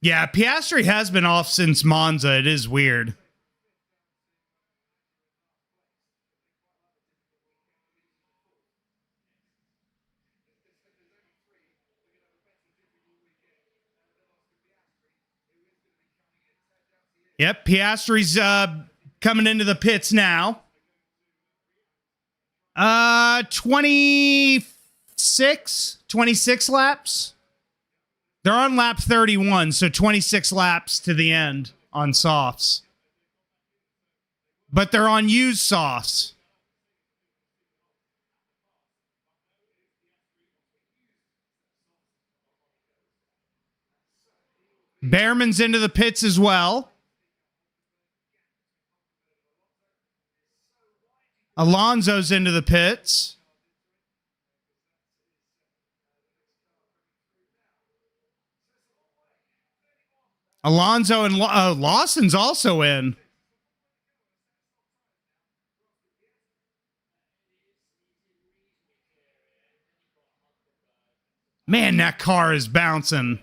Yeah, Piastri has been off since Monza. It is weird. Yep, Piastri's coming into the pits now. 26 laps. They're on lap 31, so 26 laps to the end on softs. But they're on used softs. Behrman's into the pits as well. Alonso's into the pits. Alonso and Lawson's also in. Man, that car is bouncing.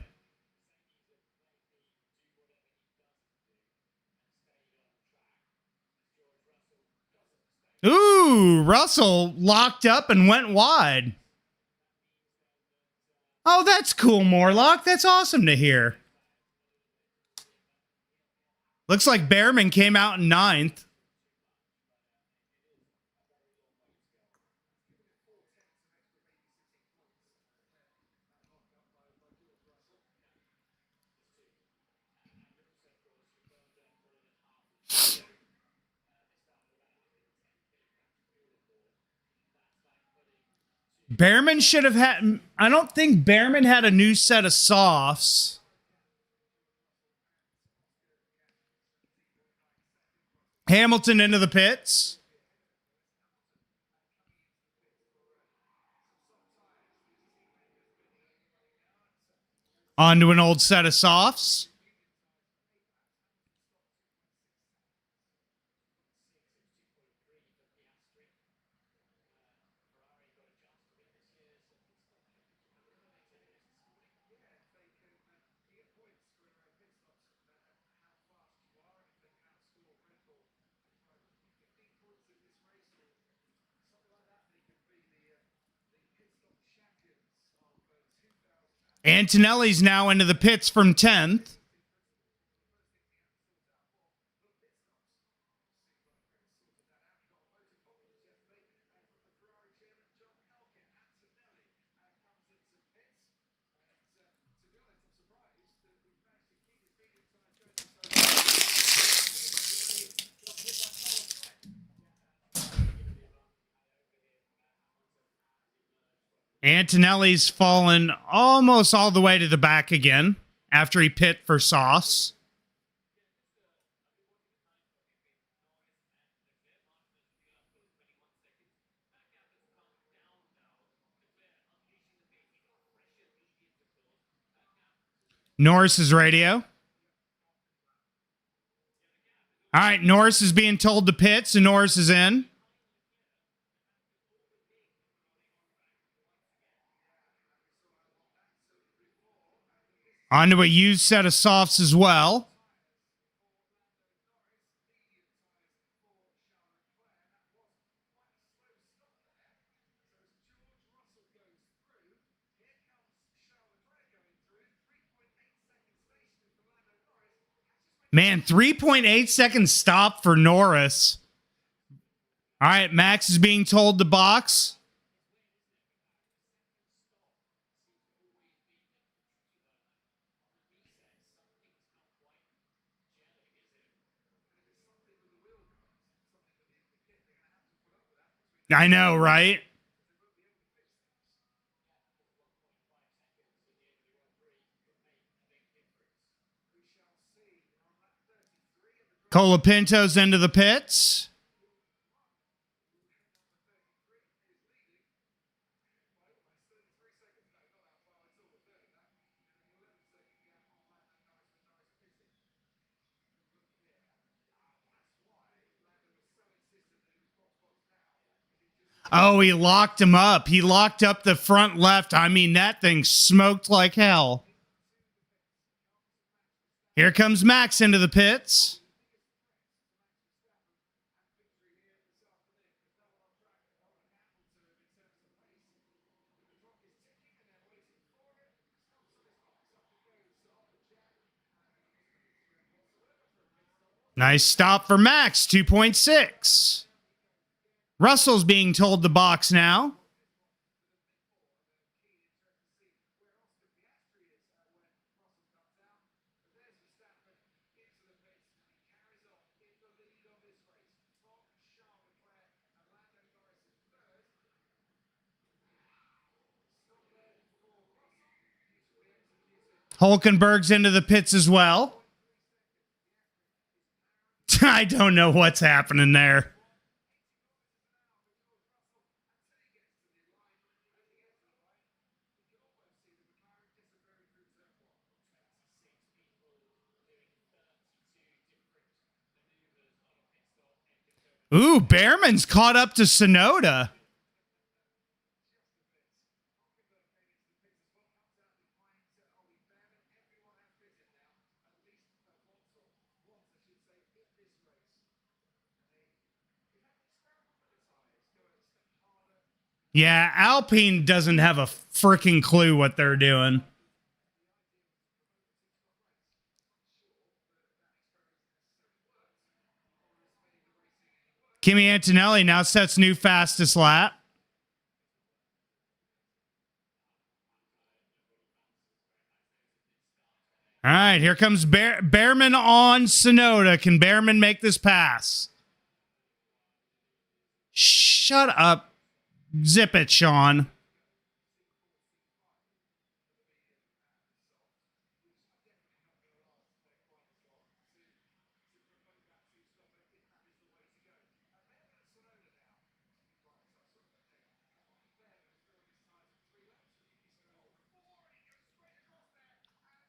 Ooh, Russell locked up and went wide. Oh, that's cool, Morlock. That's awesome to hear. Looks like Behrman came out in 9th. Behrman should have had... I don't think Behrman had a new set of softs. Hamilton into the pits. Onto an old set of softs. Antonelli's now into the pits from 10th. Antonelli's fallen almost all the way to the back again after he pit for sauce. Norris's radio. All right, Norris is being told to pit, so Norris is in. Onto a used set of softs as well. Man, 3.8 second stop for Norris. All right, Max is being told to box. I know, right? Colapinto's into the pits. Oh, he locked him up. He locked up the front left. I mean, that thing smoked like hell. Here comes Max into the pits. Nice stop for Max, 2.6. Russell's being told to box now. Hulkenberg's into the pits as well. I don't know what's happening there. Ooh, Behrman's caught up to Sonoda. Yeah, Alpine doesn't have a freaking clue what they're doing. Kimi Antonelli now sets new fastest lap. All right, here comes Behrman on Sonoda. Can Behrman make this pass? Shut up. Zip it, Sean.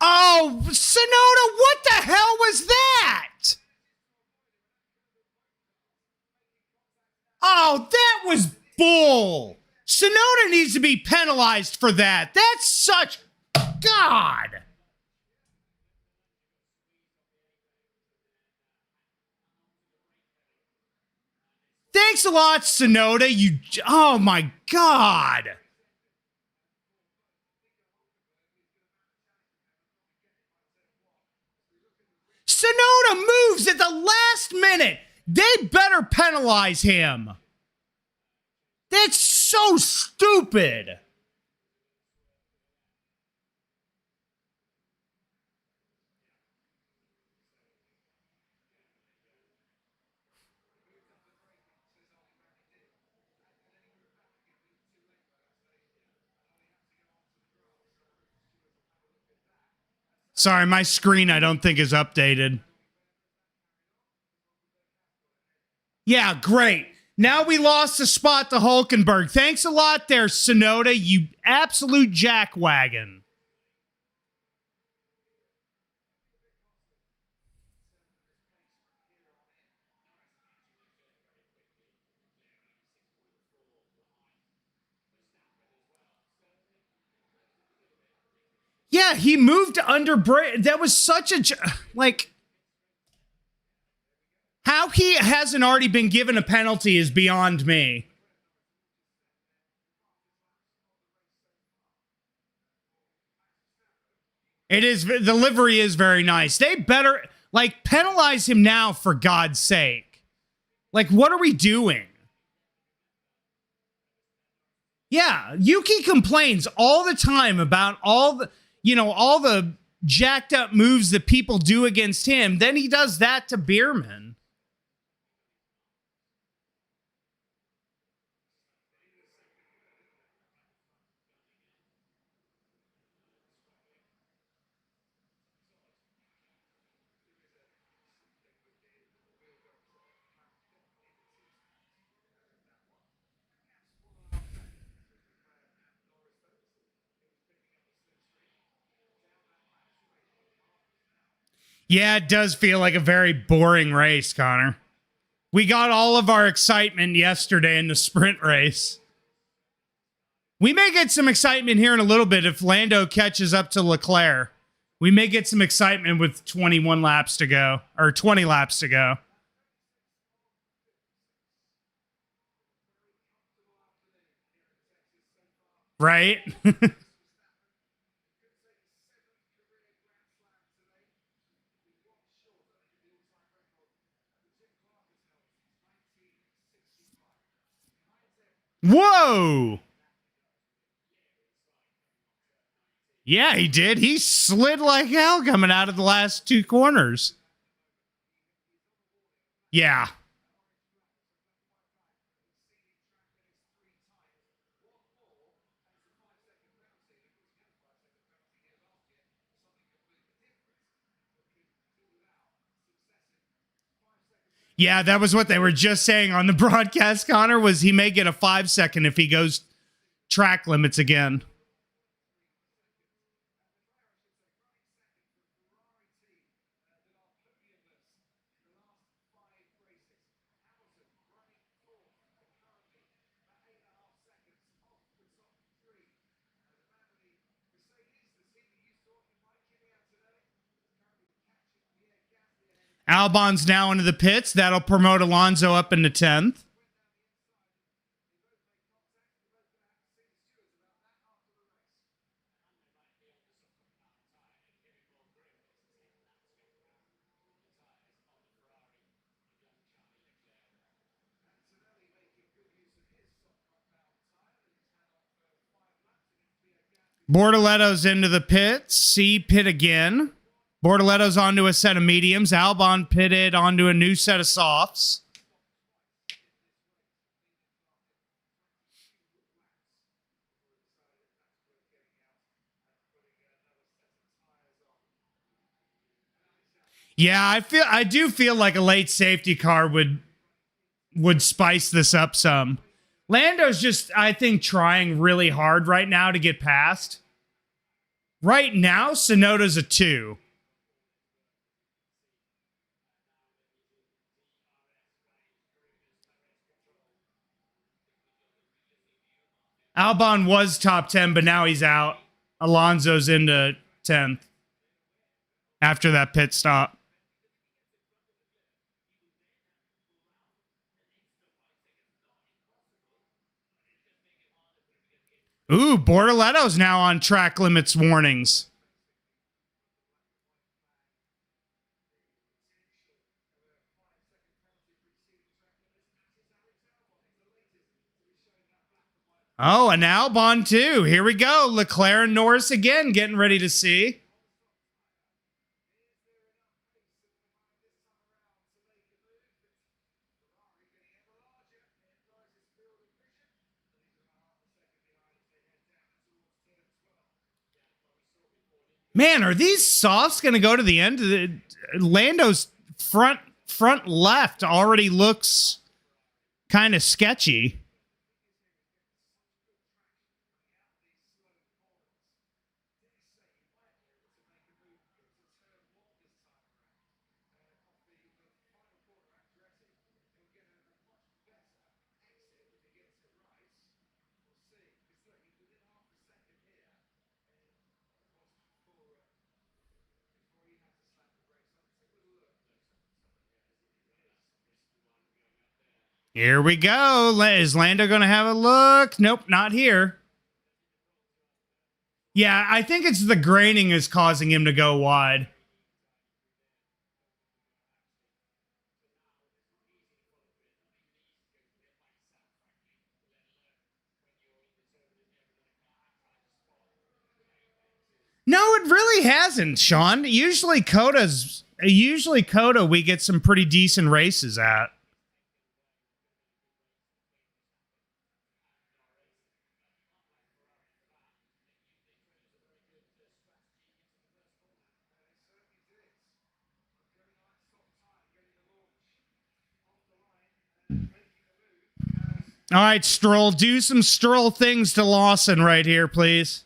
Oh, Sonoda, what the hell was that? Oh, that was bull. Sonoda needs to be penalized for that. That's such... God. Thanks a lot, Sonoda. You... Oh, my God. Sonoda moves at the last minute. They better penalize him. That's so stupid. Sorry, my screen I don't think is updated. Yeah, great. Now we lost a spot to Hulkenberg. Thanks a lot there, Sonoda, you absolute jackwagon. Yeah, he moved under brake. That was such a like. How he hasn't already been given a penalty is beyond me. It is, the livery is very nice. They better like penalize him now, for God's sake. Like, what are we doing? Yeah, Yuki complains all the time about all the jacked up moves that people do against him. Then he does that to Bierman. Yeah, it does feel like a very boring race, Connor. We got all of our excitement yesterday in the sprint race. We may get some excitement here in a little bit if Lando catches up to Leclerc. We may get some excitement with 21 laps to go, or 20 laps to go. Right? Whoa! Yeah, he did. He slid like hell coming out of the last two corners. Yeah. Yeah, that was what they were just saying on the broadcast, Connor, was he may get a 5-second if he goes track limits again. Albon's now into the pits. That'll promote Alonso up into 10th. Bortoletto's into the pits. C pit again. Bortoletto's onto a set of mediums. Albon pitted onto a new set of softs. Yeah, I do feel like a late safety car would spice this up some. Lando's just, I think, trying really hard right now to get past. Right now, Tsunoda's a 2. Albon was top 10, but now he's out. Alonso's into 10th after that pit stop. Ooh, Bortoletto's now on track limits warnings. Oh, and Albon too. Here we go. Leclerc and Norris again getting ready to see. Man, are these softs going to go to the end? Lando's front left already looks kind of sketchy. Here we go. Is Lando going to have a look? Nope, not here. Yeah, I think it's the graining is causing him to go wide. No, it really hasn't, Sean. Usually Coda we get some pretty decent races at. All right, Stroll, do some Stroll things to Lawson right here, please.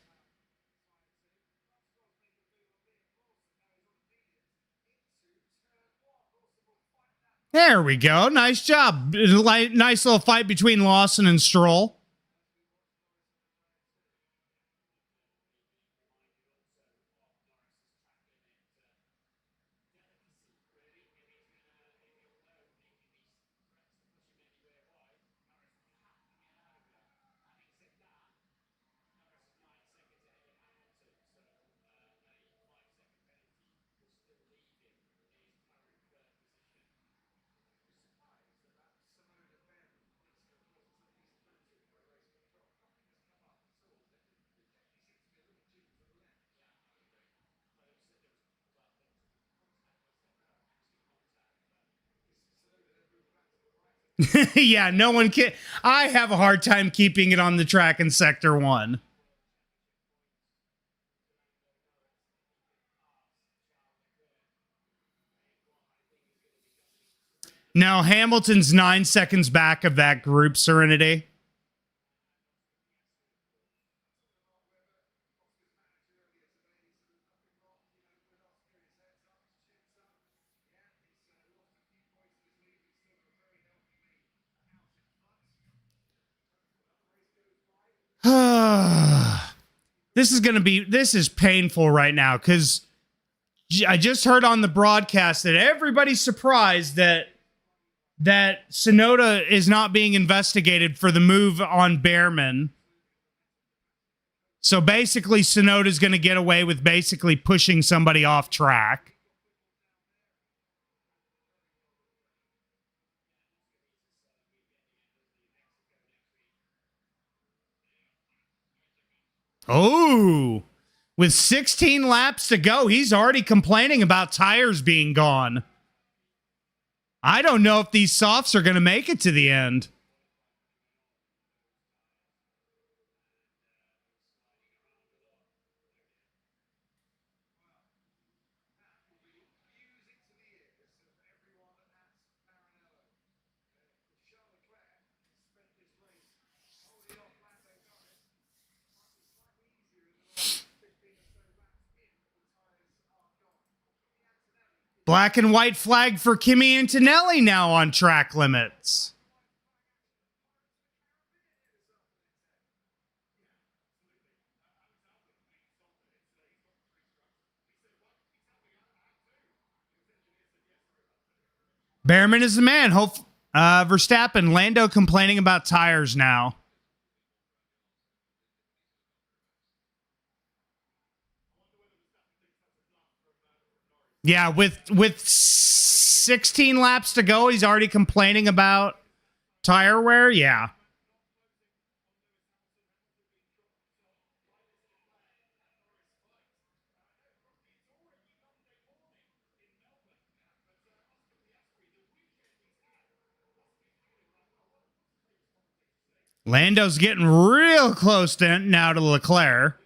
There we go. Nice job. Nice little fight between Lawson and Stroll. Yeah, no one can. I have a hard time keeping it on the track in Sector 1. No, Hamilton's 9 seconds back of that group, Serenity. This is painful right now because I just heard on the broadcast that everybody's surprised that Tsunoda is not being investigated for the move on Behrman. So basically, Tsunoda's going to get away with basically pushing somebody off track. Oh, with 16 laps to go, he's already complaining about tires being gone. I don't know if these softs are going to make it to the end. Black and white flag for Kimi Antonelli now on track limits. Behrman is the man. Verstappen, Lando complaining about tires now. Yeah, with 16 laps to go, he's already complaining about tire wear. Yeah. Lando's getting real close now to Leclerc.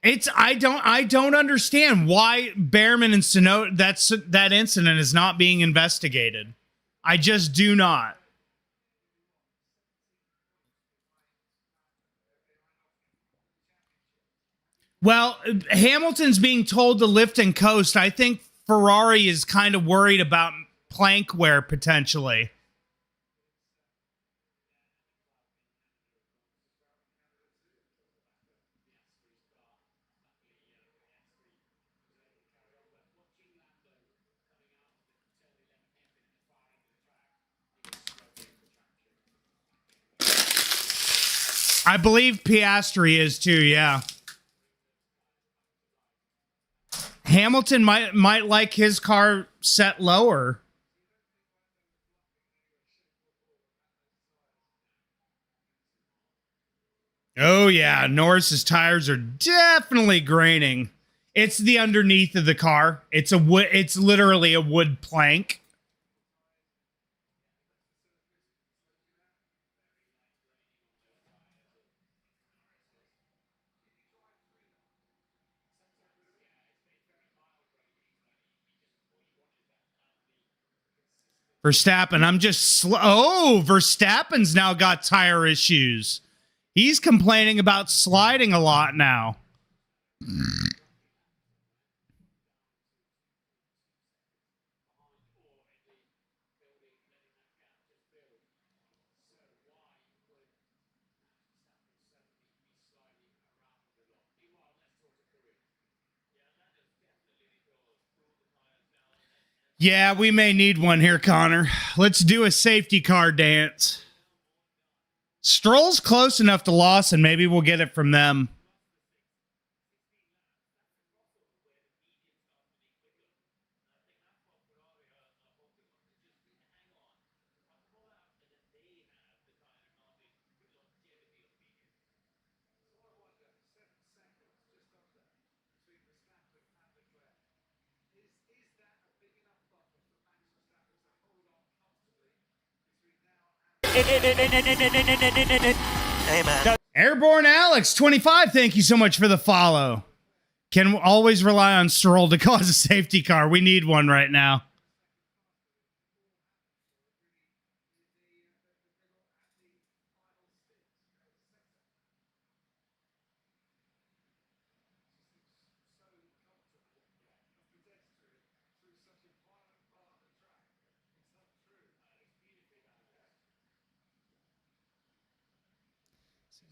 I don't understand why Behrman and Sonoda that incident is not being investigated. I just do not. Well, Hamilton's being told to lift and coast. I think Ferrari is kind of worried about plank wear potentially. I believe Piastri is too, yeah. Hamilton might like his car set lower. Oh yeah, Norris's tires are definitely graining. It's the underneath of the car. It's literally a wood plank. Verstappen, I'm just Verstappen's now got tire issues. He's complaining about sliding a lot now. Yeah, we may need one here, Connor. Let's do a safety car dance. Stroll's close enough to Lawson. Maybe we'll get it from them. Amen. Airborne Alex 25, thank you so much for the follow. Can always rely on Stroll to cause a safety car. We need one right now.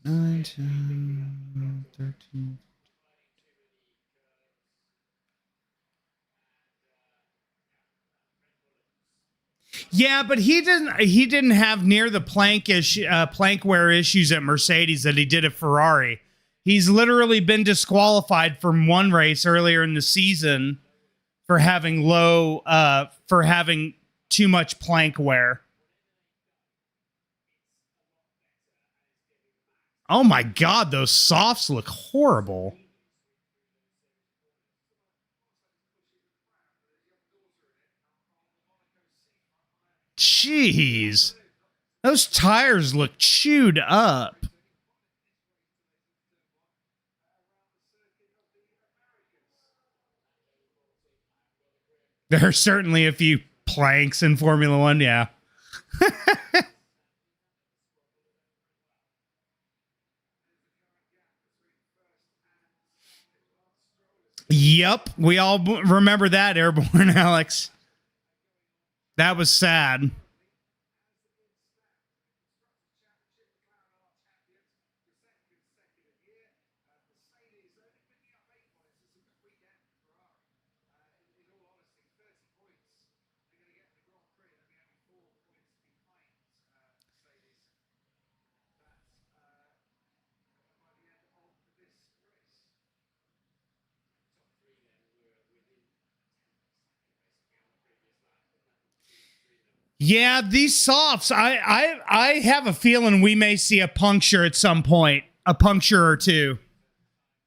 Nine, 10, 13. Yeah, but he didn't have near the plank wear issues at Mercedes that he did at Ferrari. He's literally been disqualified from one race earlier in the season for having too much plank wear. Oh my God, those softs look horrible. Jeez. Those tires look chewed up. There are certainly a few planks in Formula One, yeah. Yep, we all remember that, Airborne Alex. That was sad. Yeah, these softs, I have a feeling we may see a puncture at some point, a puncture or two.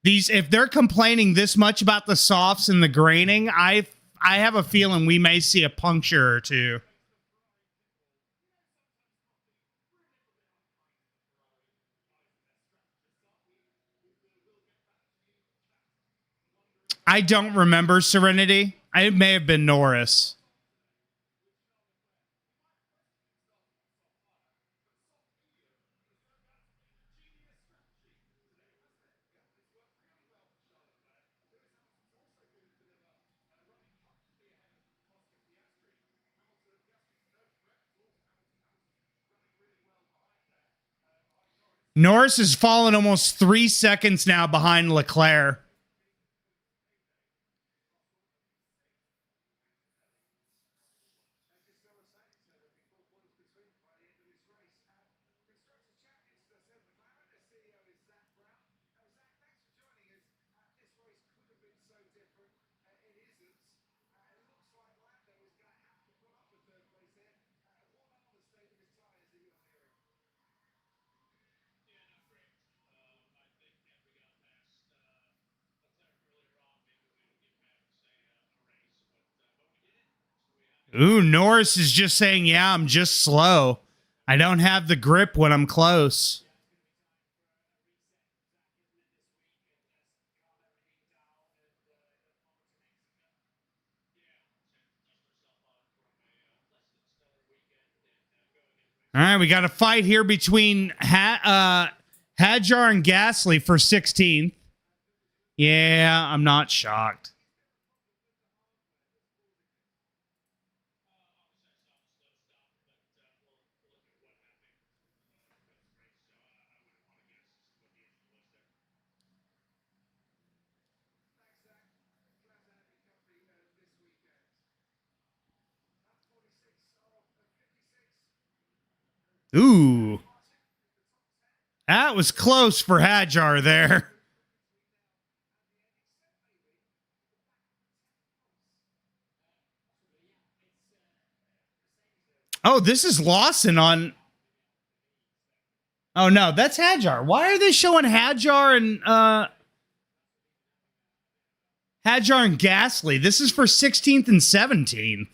These, if they're complaining this much about the softs and the graining, I have a feeling we may see a puncture or two. I don't remember Serenity. It may have been Norris. Norris has fallen almost 3 seconds now behind Leclerc. Ooh, Norris is just saying, yeah, I'm just slow. I don't have the grip when I'm close. All right, we got a fight here between Hadjar and Gasly for 16th. Yeah, I'm not shocked. Ooh. That was close for Hadjar there. Oh, this is Lawson on... Oh, no, that's Hadjar. Why are they showing Hadjar and Gasly? This is for 16th and 17th.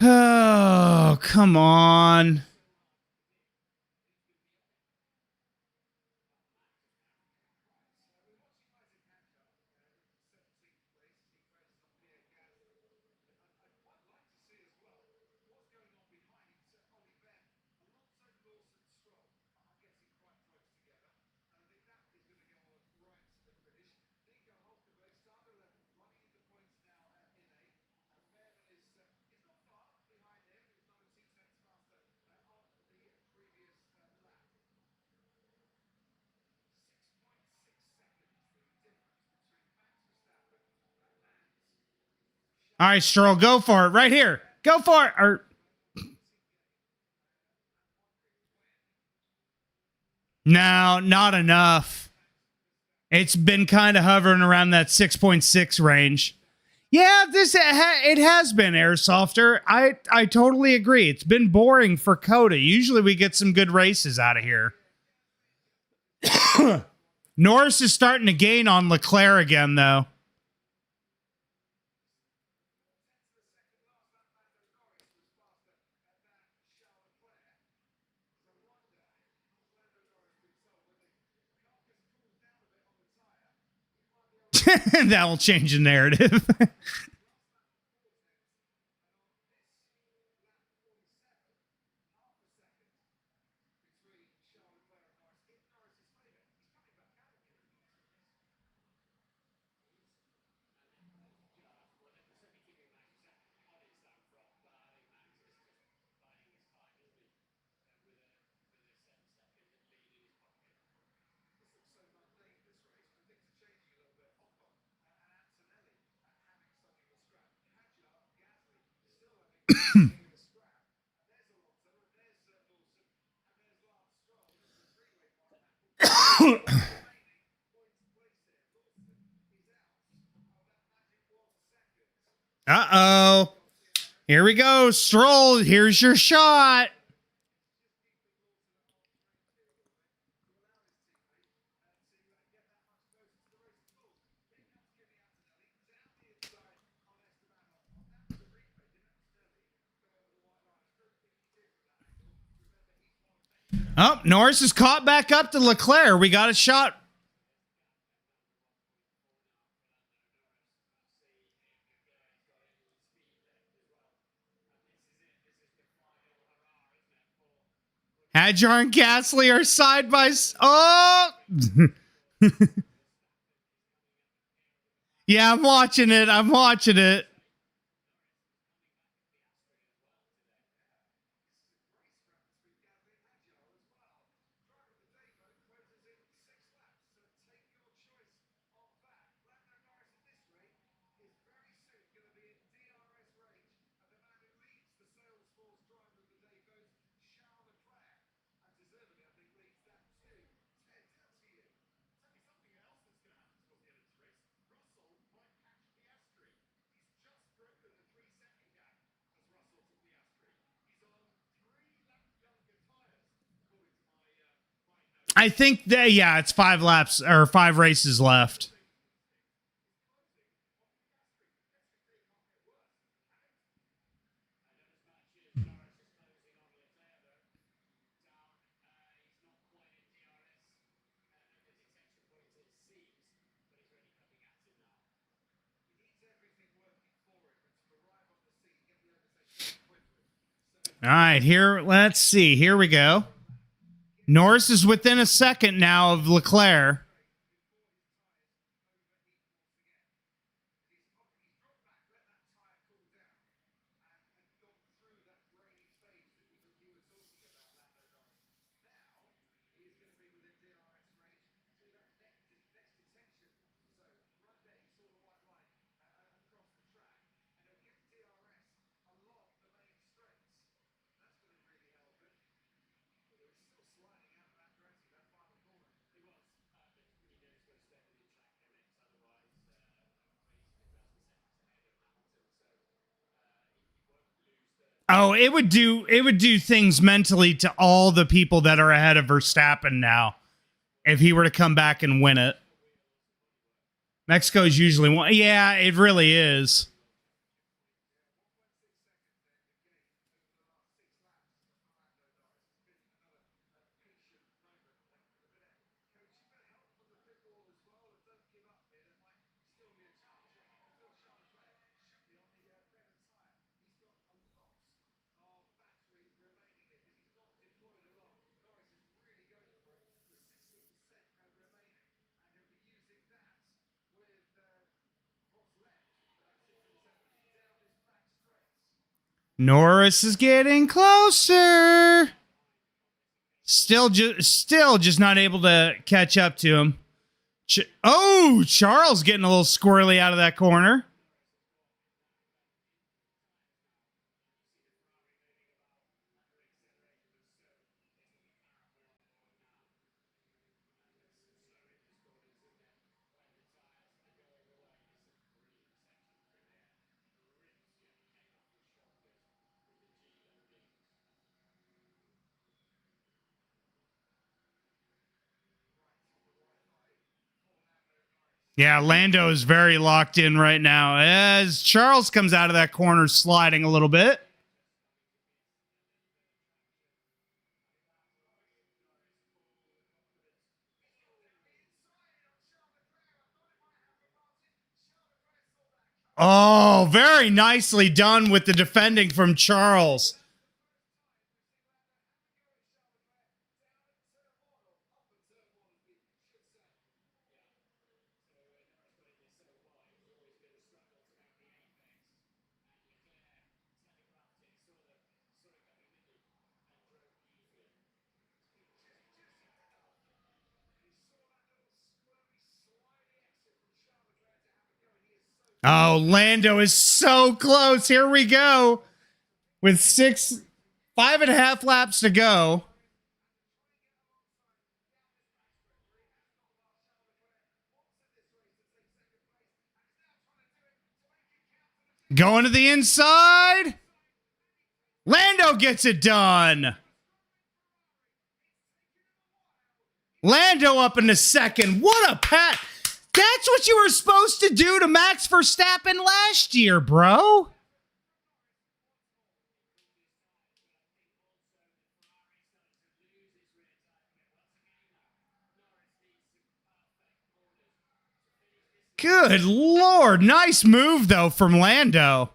Oh, come on. All right, Stroll, go for it. Right here. Go for it. No, not enough. It's been kind of hovering around that 6.6 range. Yeah, it has been Airsofter. I totally agree. It's been boring for Coda. Usually we get some good races out of here. Norris is starting to gain on Leclerc again, though. That will change the narrative. Uh-oh. Here we go. Stroll, here's your shot. Oh, Norris is caught back up to Leclerc. We got a shot. Hadjar and Gasly are side by oh. Yeah, I'm watching it. I'm watching it. I think that, yeah, it's 5 laps or 5 races left. All right, here, let's see. Here we go. Norris is within a second now of Leclerc. Oh, it would do things mentally to all the people that are ahead of Verstappen now if he were to come back and win it. Mexico's usually one. Yeah, it really is. Norris is getting closer. Still just not able to catch up to him. Charles getting a little squirrely out of that corner. Yeah, Lando is very locked in right now as Charles comes out of that corner sliding a little bit. Oh, very nicely done with the defending from Charles. Oh, Lando is so close. Here we go. With 5.5 laps to go. Going to the inside. Lando gets it done. Lando up in the second. What a pat. That's what you were supposed to do to Max Verstappen last year, bro. Good Lord. Nice move, though, from Lando.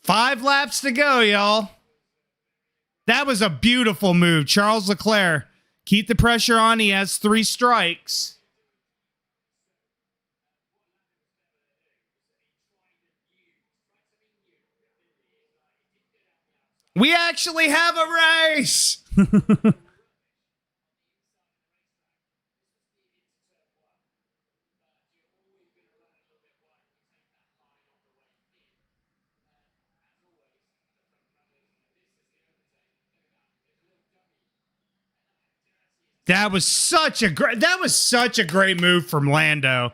Five laps to go, y'all. That was a beautiful move. Charles Leclerc. Keep the pressure on. He has 3 strikes. We actually have a race. That was such a great move from Lando.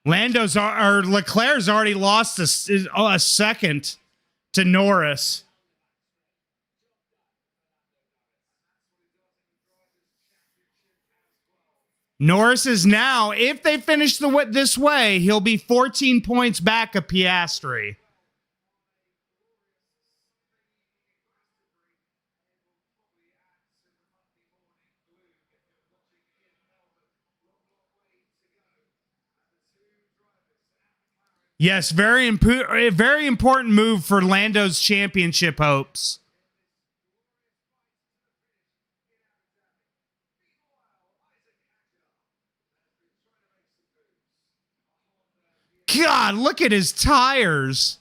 Leclerc's already lost a second to Norris. Norris is now, if they finish this way, he'll be 14 points back of Piastri. Yes, very important move for Lando's championship hopes. God, look at his tires.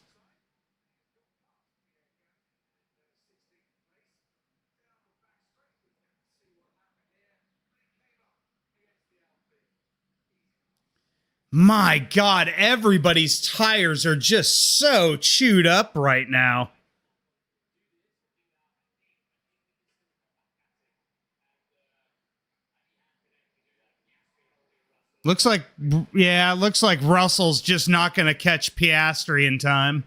My God, everybody's tires are just so chewed up right now. Looks like Russell's just not going to catch Piastri in time.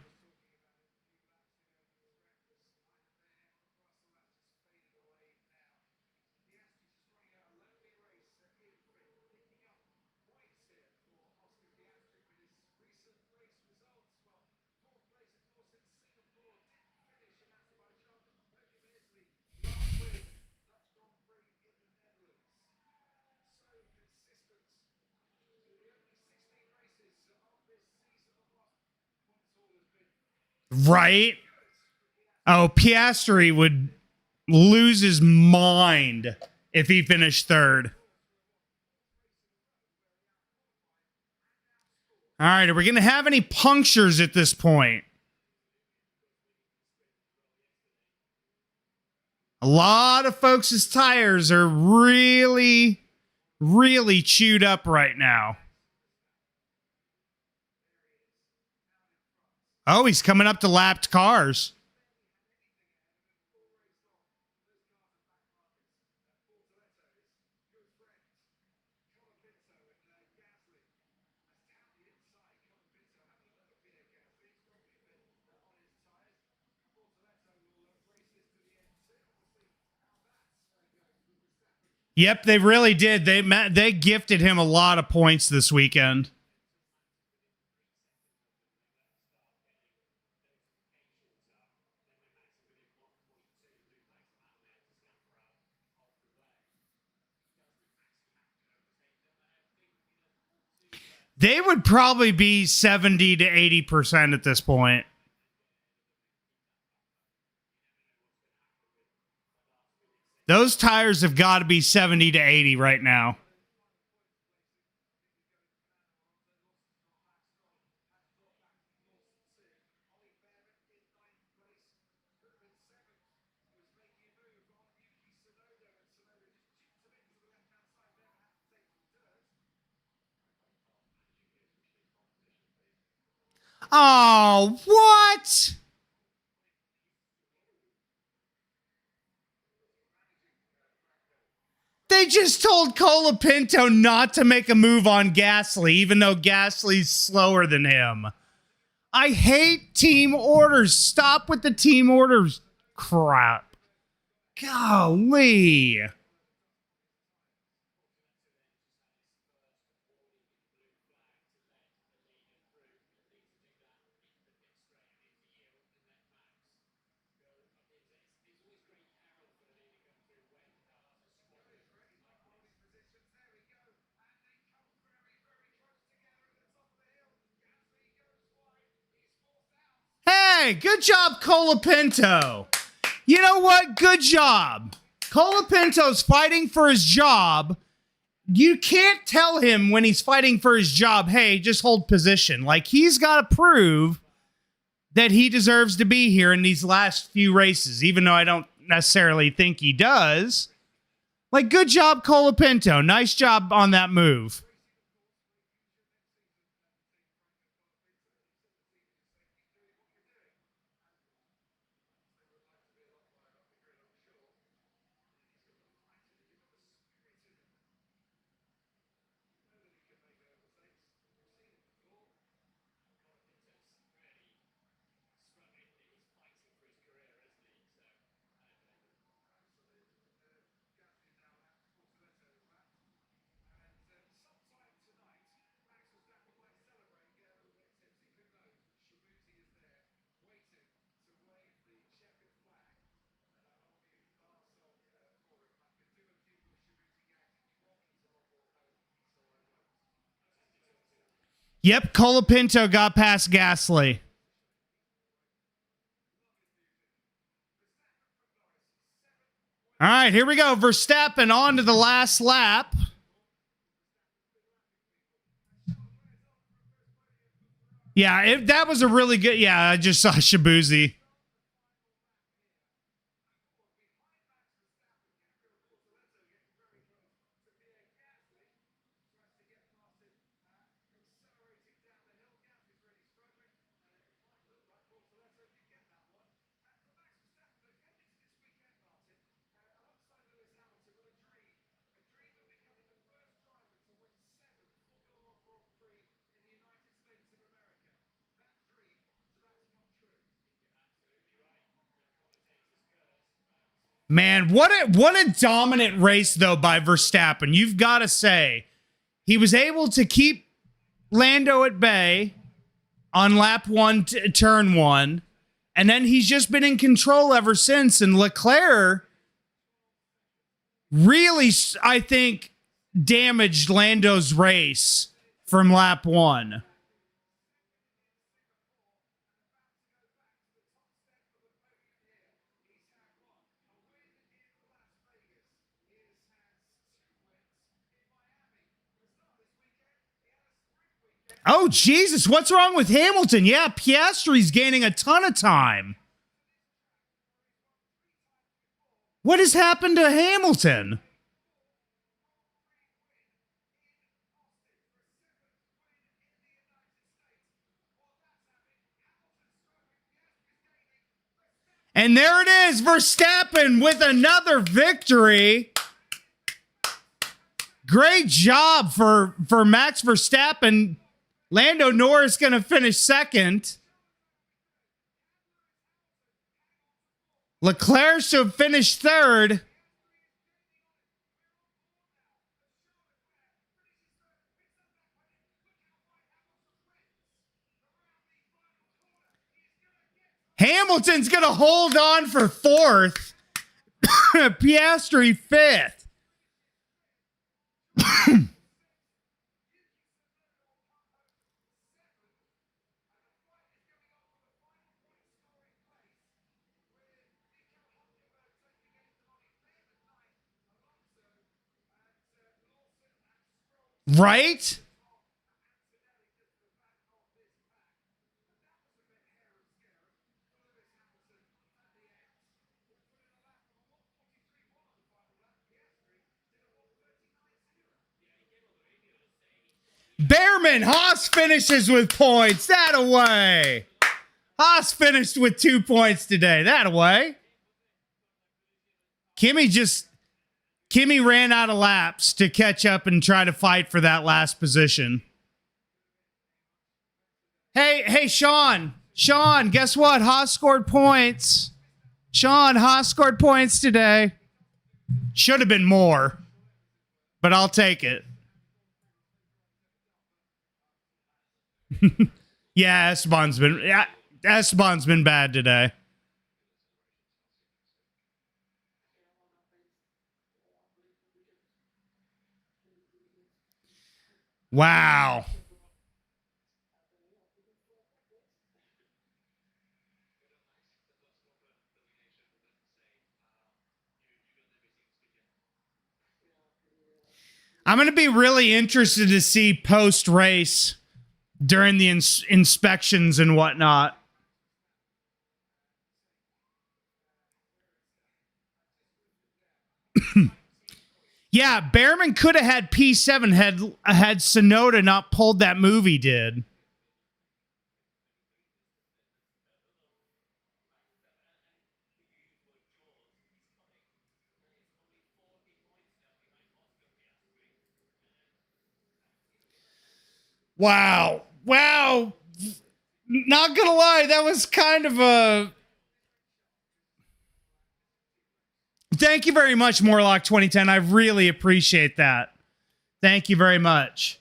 Right? Oh, Piastri would lose his mind if he finished third. All right, are we going to have any punctures at this point? A lot of folks' tires are really, really chewed up right now. Oh, he's coming up to lapped cars. Yep, they really did. They gifted him a lot of points this weekend. They would probably be 70 to 80% at this point. Those tires have got to be 70 to 80 right now. Oh, what? they just told Colapinto not to make a move on Gasly, even though Gasly's slower than him. I hate team orders. Stop with the team orders crap. Golly. Hey, good job, Colapinto. You know what? Good job. Colapinto's fighting for his job. You can't tell him when he's fighting for his job, hey, just hold position. Like, he's got to prove that he deserves to be here in these last few races, even though I don't necessarily think he does. Like, good job, Colapinto. Nice job on that move. Yep, Colapinto got past Gasly. All right, here we go. Verstappen on to the last lap. Yeah, that was a really good... Yeah, I just saw Shabuzi. Man, what a dominant race, though, by Verstappen. You've got to say, he was able to keep Lando at bay on lap one, turn one, and then he's just been in control ever since. And Leclerc really, I think, damaged Lando's race from lap one. Oh, Jesus, what's wrong with Hamilton? Yeah, Piastri's gaining a ton of time. What has happened to Hamilton? And there it is, Verstappen with another victory. Great job for Max Verstappen. Lando Norris going to finish second. Leclerc should finish third. Hamilton's going to hold on for fourth. Piastri fifth. Right? Behrman, Haas finishes with points. That away. Haas finished with 2 points today. That away. Kimmy just Kimi ran out of laps to catch up and try to fight for that last position. Hey, Sean. Sean, guess what? Haas scored points. Sean, Haas scored points today. Should have been more, but I'll take it. Yeah, Esteban's been bad today. Wow. I'm going to be really interested to see post-race during the inspections and whatnot. Yeah, Behrman could have had P7 had Sonoda not pulled that move he did. Wow. Not gonna lie, that was kind of a... Thank you very much, Morlock 2010. I really appreciate that. Thank you very much.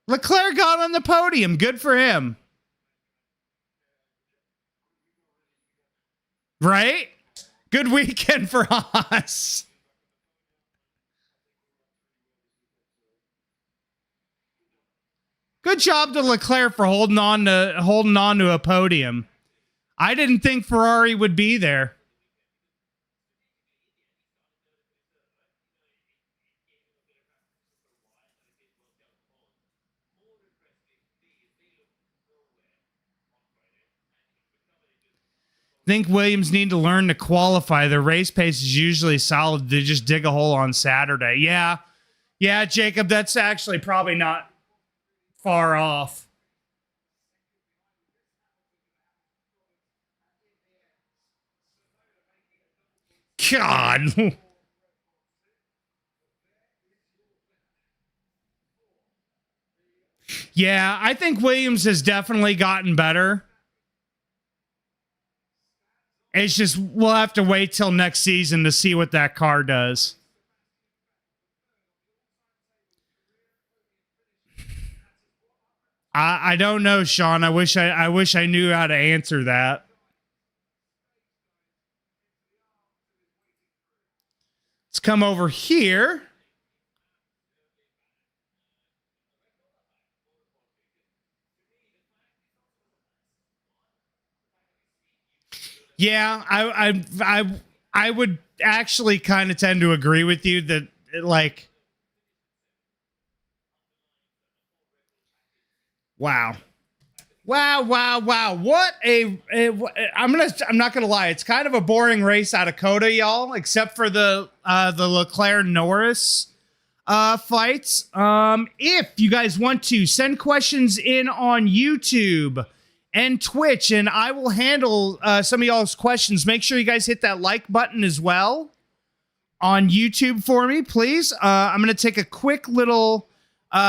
Leclerc got on the podium. Good for him. Right? Good weekend for us. Good job to Leclerc for holding on to a podium. I didn't think Ferrari would be there. Think Williams need to learn to qualify. Their race pace is usually solid. They just dig a hole on Saturday. Yeah, Jacob, that's actually probably not far off. God. Yeah, I think Williams has definitely gotten better. It's just we'll have to wait till next season to see what that car does. I don't know, Sean. I wish I knew how to answer that. Let's come over here. Yeah, I would actually kind of tend to agree with you that like, wow. What I'm not gonna lie, it's kind of a boring race out of Coda, y'all, except for the Leclerc Norris fights. If you guys want to send questions in on YouTube and Twitch, and I will handle some of y'all's questions, make sure you guys hit that like button as well on YouTube for me, please. I'm gonna take a quick little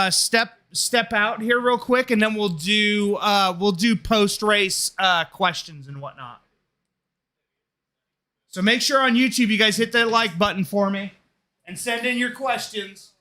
step out here real quick, and then we'll do post race questions and whatnot. So make sure on YouTube you guys hit that like button for me and send in your questions.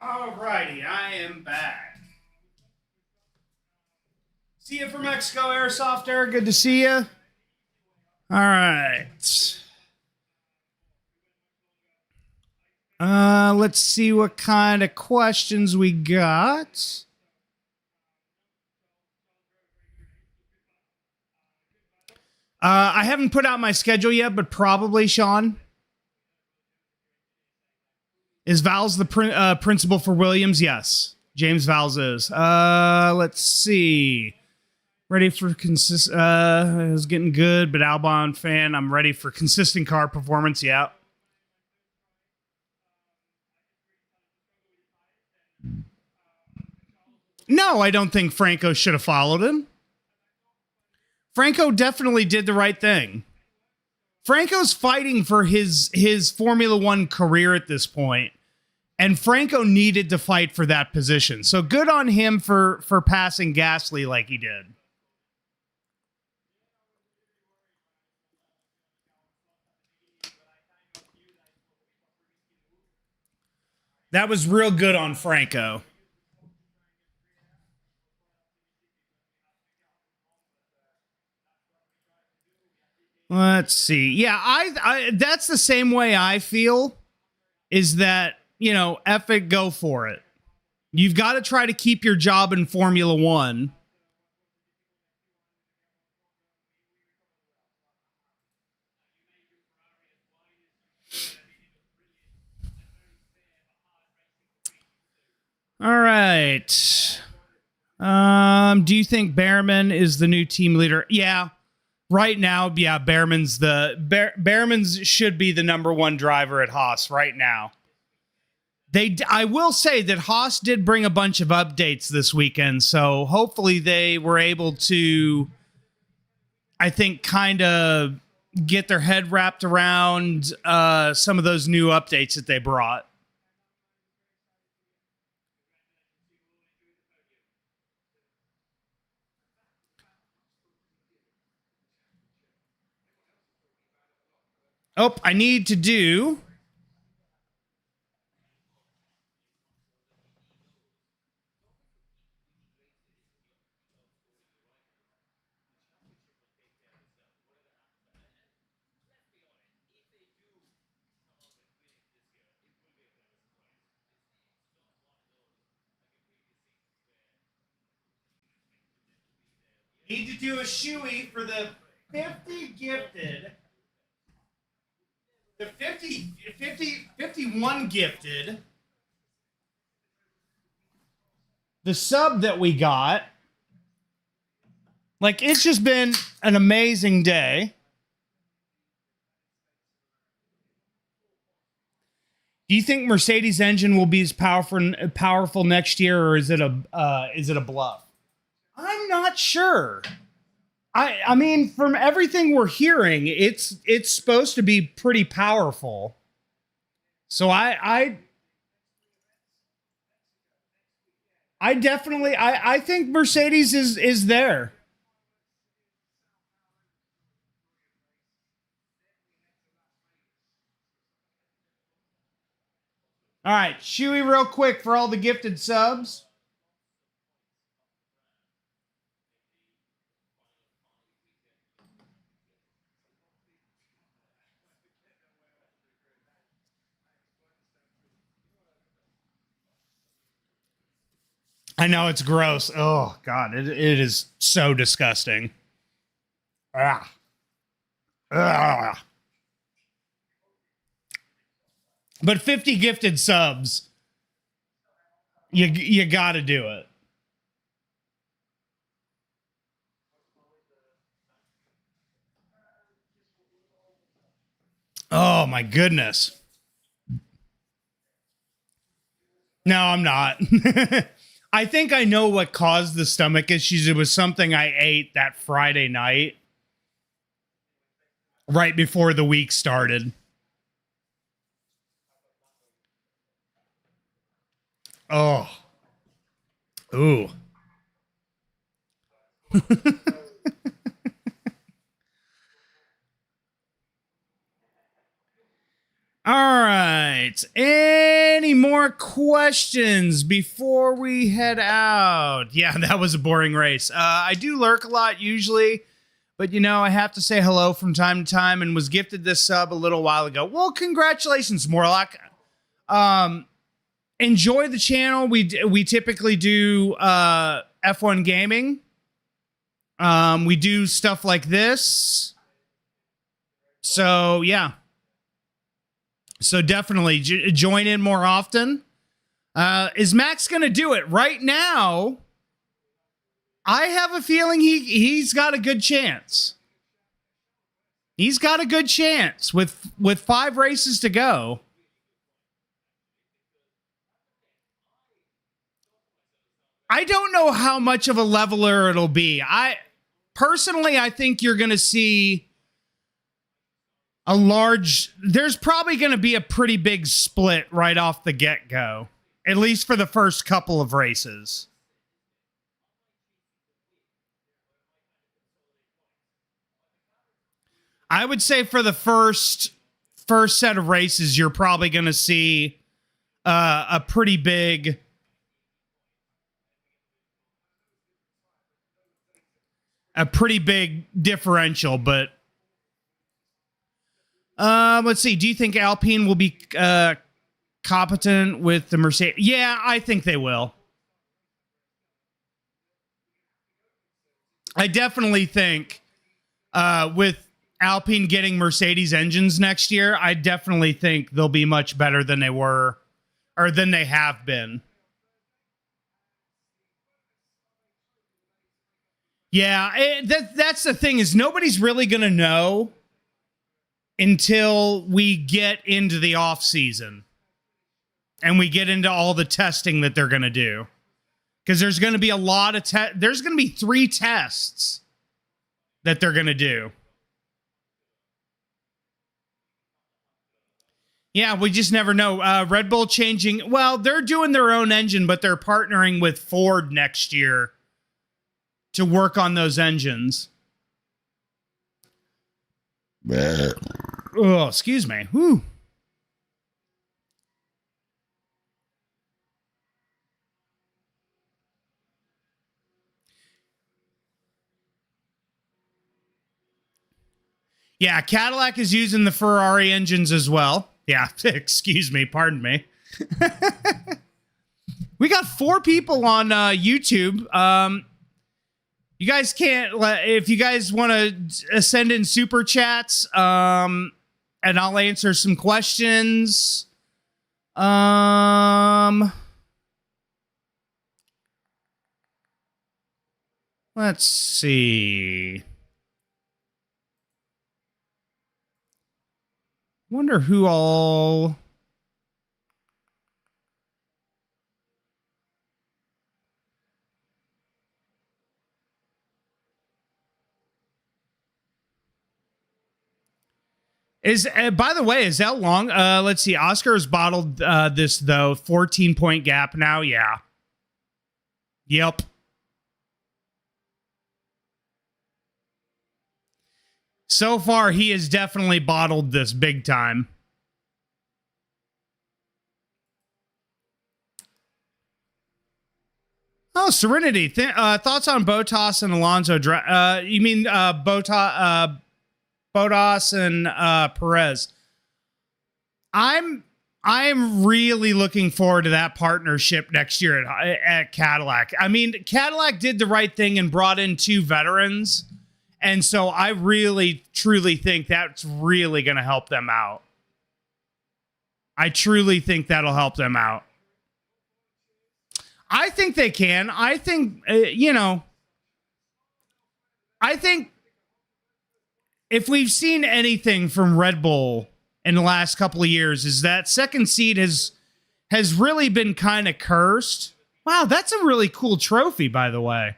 Alrighty, I am back. See you from Mexico, Airsoft Air. Good to see you. All right. Let's see what kind of questions we got. I haven't put out my schedule yet, but probably, Sean. Is Val's the principal for Williams? Yes. James Val's is. Let's see. Ready for it was getting good, but Albon fan. I'm ready for consistent car performance. Yeah. No, I don't think Franco should have followed him. Franco definitely did the right thing. Franco's fighting for his Formula One career at this point, and Franco needed to fight for that position. So good on him for passing Gasly like he did. That was real good on Franco. Let's see. Yeah, I that's the same way I feel, is that, you know, F it, go for it. You've got to try to keep your job in Formula One. All right. Do you think Behrman is the new team leader? Yeah. Right now, yeah, Behrman's should be the number one driver at Haas right now. I will say that Haas did bring a bunch of updates this weekend, so hopefully they were able to, I think, kind of get their head wrapped around some of those new updates that they brought. Oh, I need to do... Need to do a shoey for the 50 gifted. The 51 gifted. The sub that we got. Like, it's just been an amazing day. Do you think Mercedes engine will be as powerful next year, or is it a bluff? I'm not sure. I mean, from everything we're hearing, it's supposed to be pretty powerful. So I definitely I think Mercedes is there. All right, Chewy, real quick for all the gifted subs. I know, it's gross. Oh, God, it is so disgusting. Ah. Ah. But 50 gifted subs, you got to do it. Oh, my goodness. No, I'm not. I think I know what caused the stomach issues. It was something I ate that Friday night, right before the week started. Oh. Ooh. All right. Any more questions before we head out? Yeah, that was a boring race. I do lurk a lot usually, but you know, I have to say hello from time to time and was gifted this sub a little while ago. Well, congratulations, Morlock. Enjoy the channel. We typically do F1 gaming. We do stuff like this. So, yeah. So definitely join in more often. Is Max going to do it? Right now, I have a feeling he's got a good chance. He's got a good chance with 5 races to go. I don't know how much of a leveler it'll be. I think you're going to see there's probably going to be a pretty big split right off the get-go, at least for the first couple of races. I would say for the first set of races, you're probably going to see a pretty big differential, but let's see. Do you think Alpine will be competent with the Mercedes? Yeah, I think they will. I definitely think with Alpine getting Mercedes engines next year, I definitely think they'll be much better than they were or than they have been. Yeah, that's the thing is nobody's really going to know until we get into the off season and we get into all the testing that they're going to do. Because there's going to be a lot of there's going to be 3 tests that they're going to do. Yeah, we just never know. Red Bull changing. Well, they're doing their own engine, but they're partnering with Ford next year to work on those engines. Oh, excuse me. Whew. Yeah, Cadillac is using the Ferrari engines as well. Yeah, excuse me, pardon me. We got 4 people on YouTube. You guys can't, if you guys want to send in super chats, and I'll answer some questions. Let's see. Wonder who all... by the way, is that long? Let's see. Oscar has bottled this, though. 14-point gap now. Yeah. Yep. So far, he has definitely bottled this big time. Oh, Serenity. Thoughts on Bottas and Alonso? You mean Bottas and Perez? I'm really looking forward to that partnership next year at Cadillac. I mean, Cadillac did the right thing and brought in 2 veterans. And so I really, truly think that's really going to help them out. I truly think that'll help them out. I think they can. I think, I think if we've seen anything from Red Bull in the last couple of years is that second seed has really been kind of cursed. Wow, that's a really cool trophy, by the way.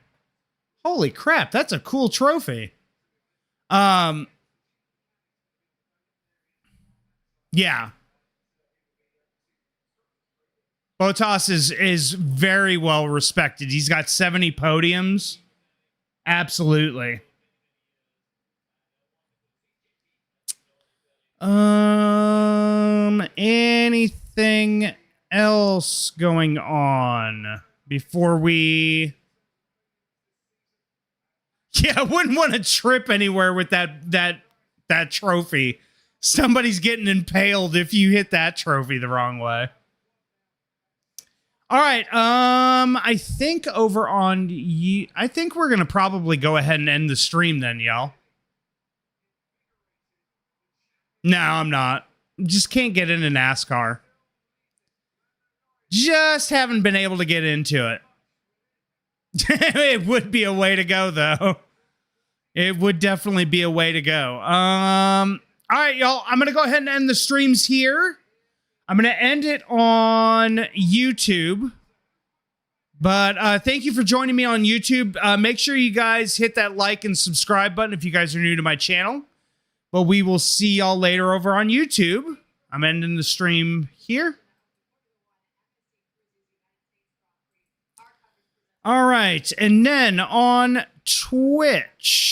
Holy crap, that's a cool trophy. Yeah. Bottas is very well respected. He's got 70 podiums. Absolutely. Anything else going on before we... Yeah, I wouldn't want to trip anywhere with that trophy. Somebody's getting impaled if you hit that trophy the wrong way. All right, I think over on... I think we're going to probably go ahead and end the stream then, y'all. No, I'm not. Just can't get into NASCAR. Just haven't been able to get into it. It would be a way to go, though. It would definitely be a way to go. All right, y'all. I'm going to go ahead and end the streams here. I'm going to end it on YouTube. But thank you for joining me on YouTube. Make sure you guys hit that like and subscribe button if you guys are new to my channel. But we will see y'all later over on YouTube. I'm ending the stream here. All right. And then on Twitch.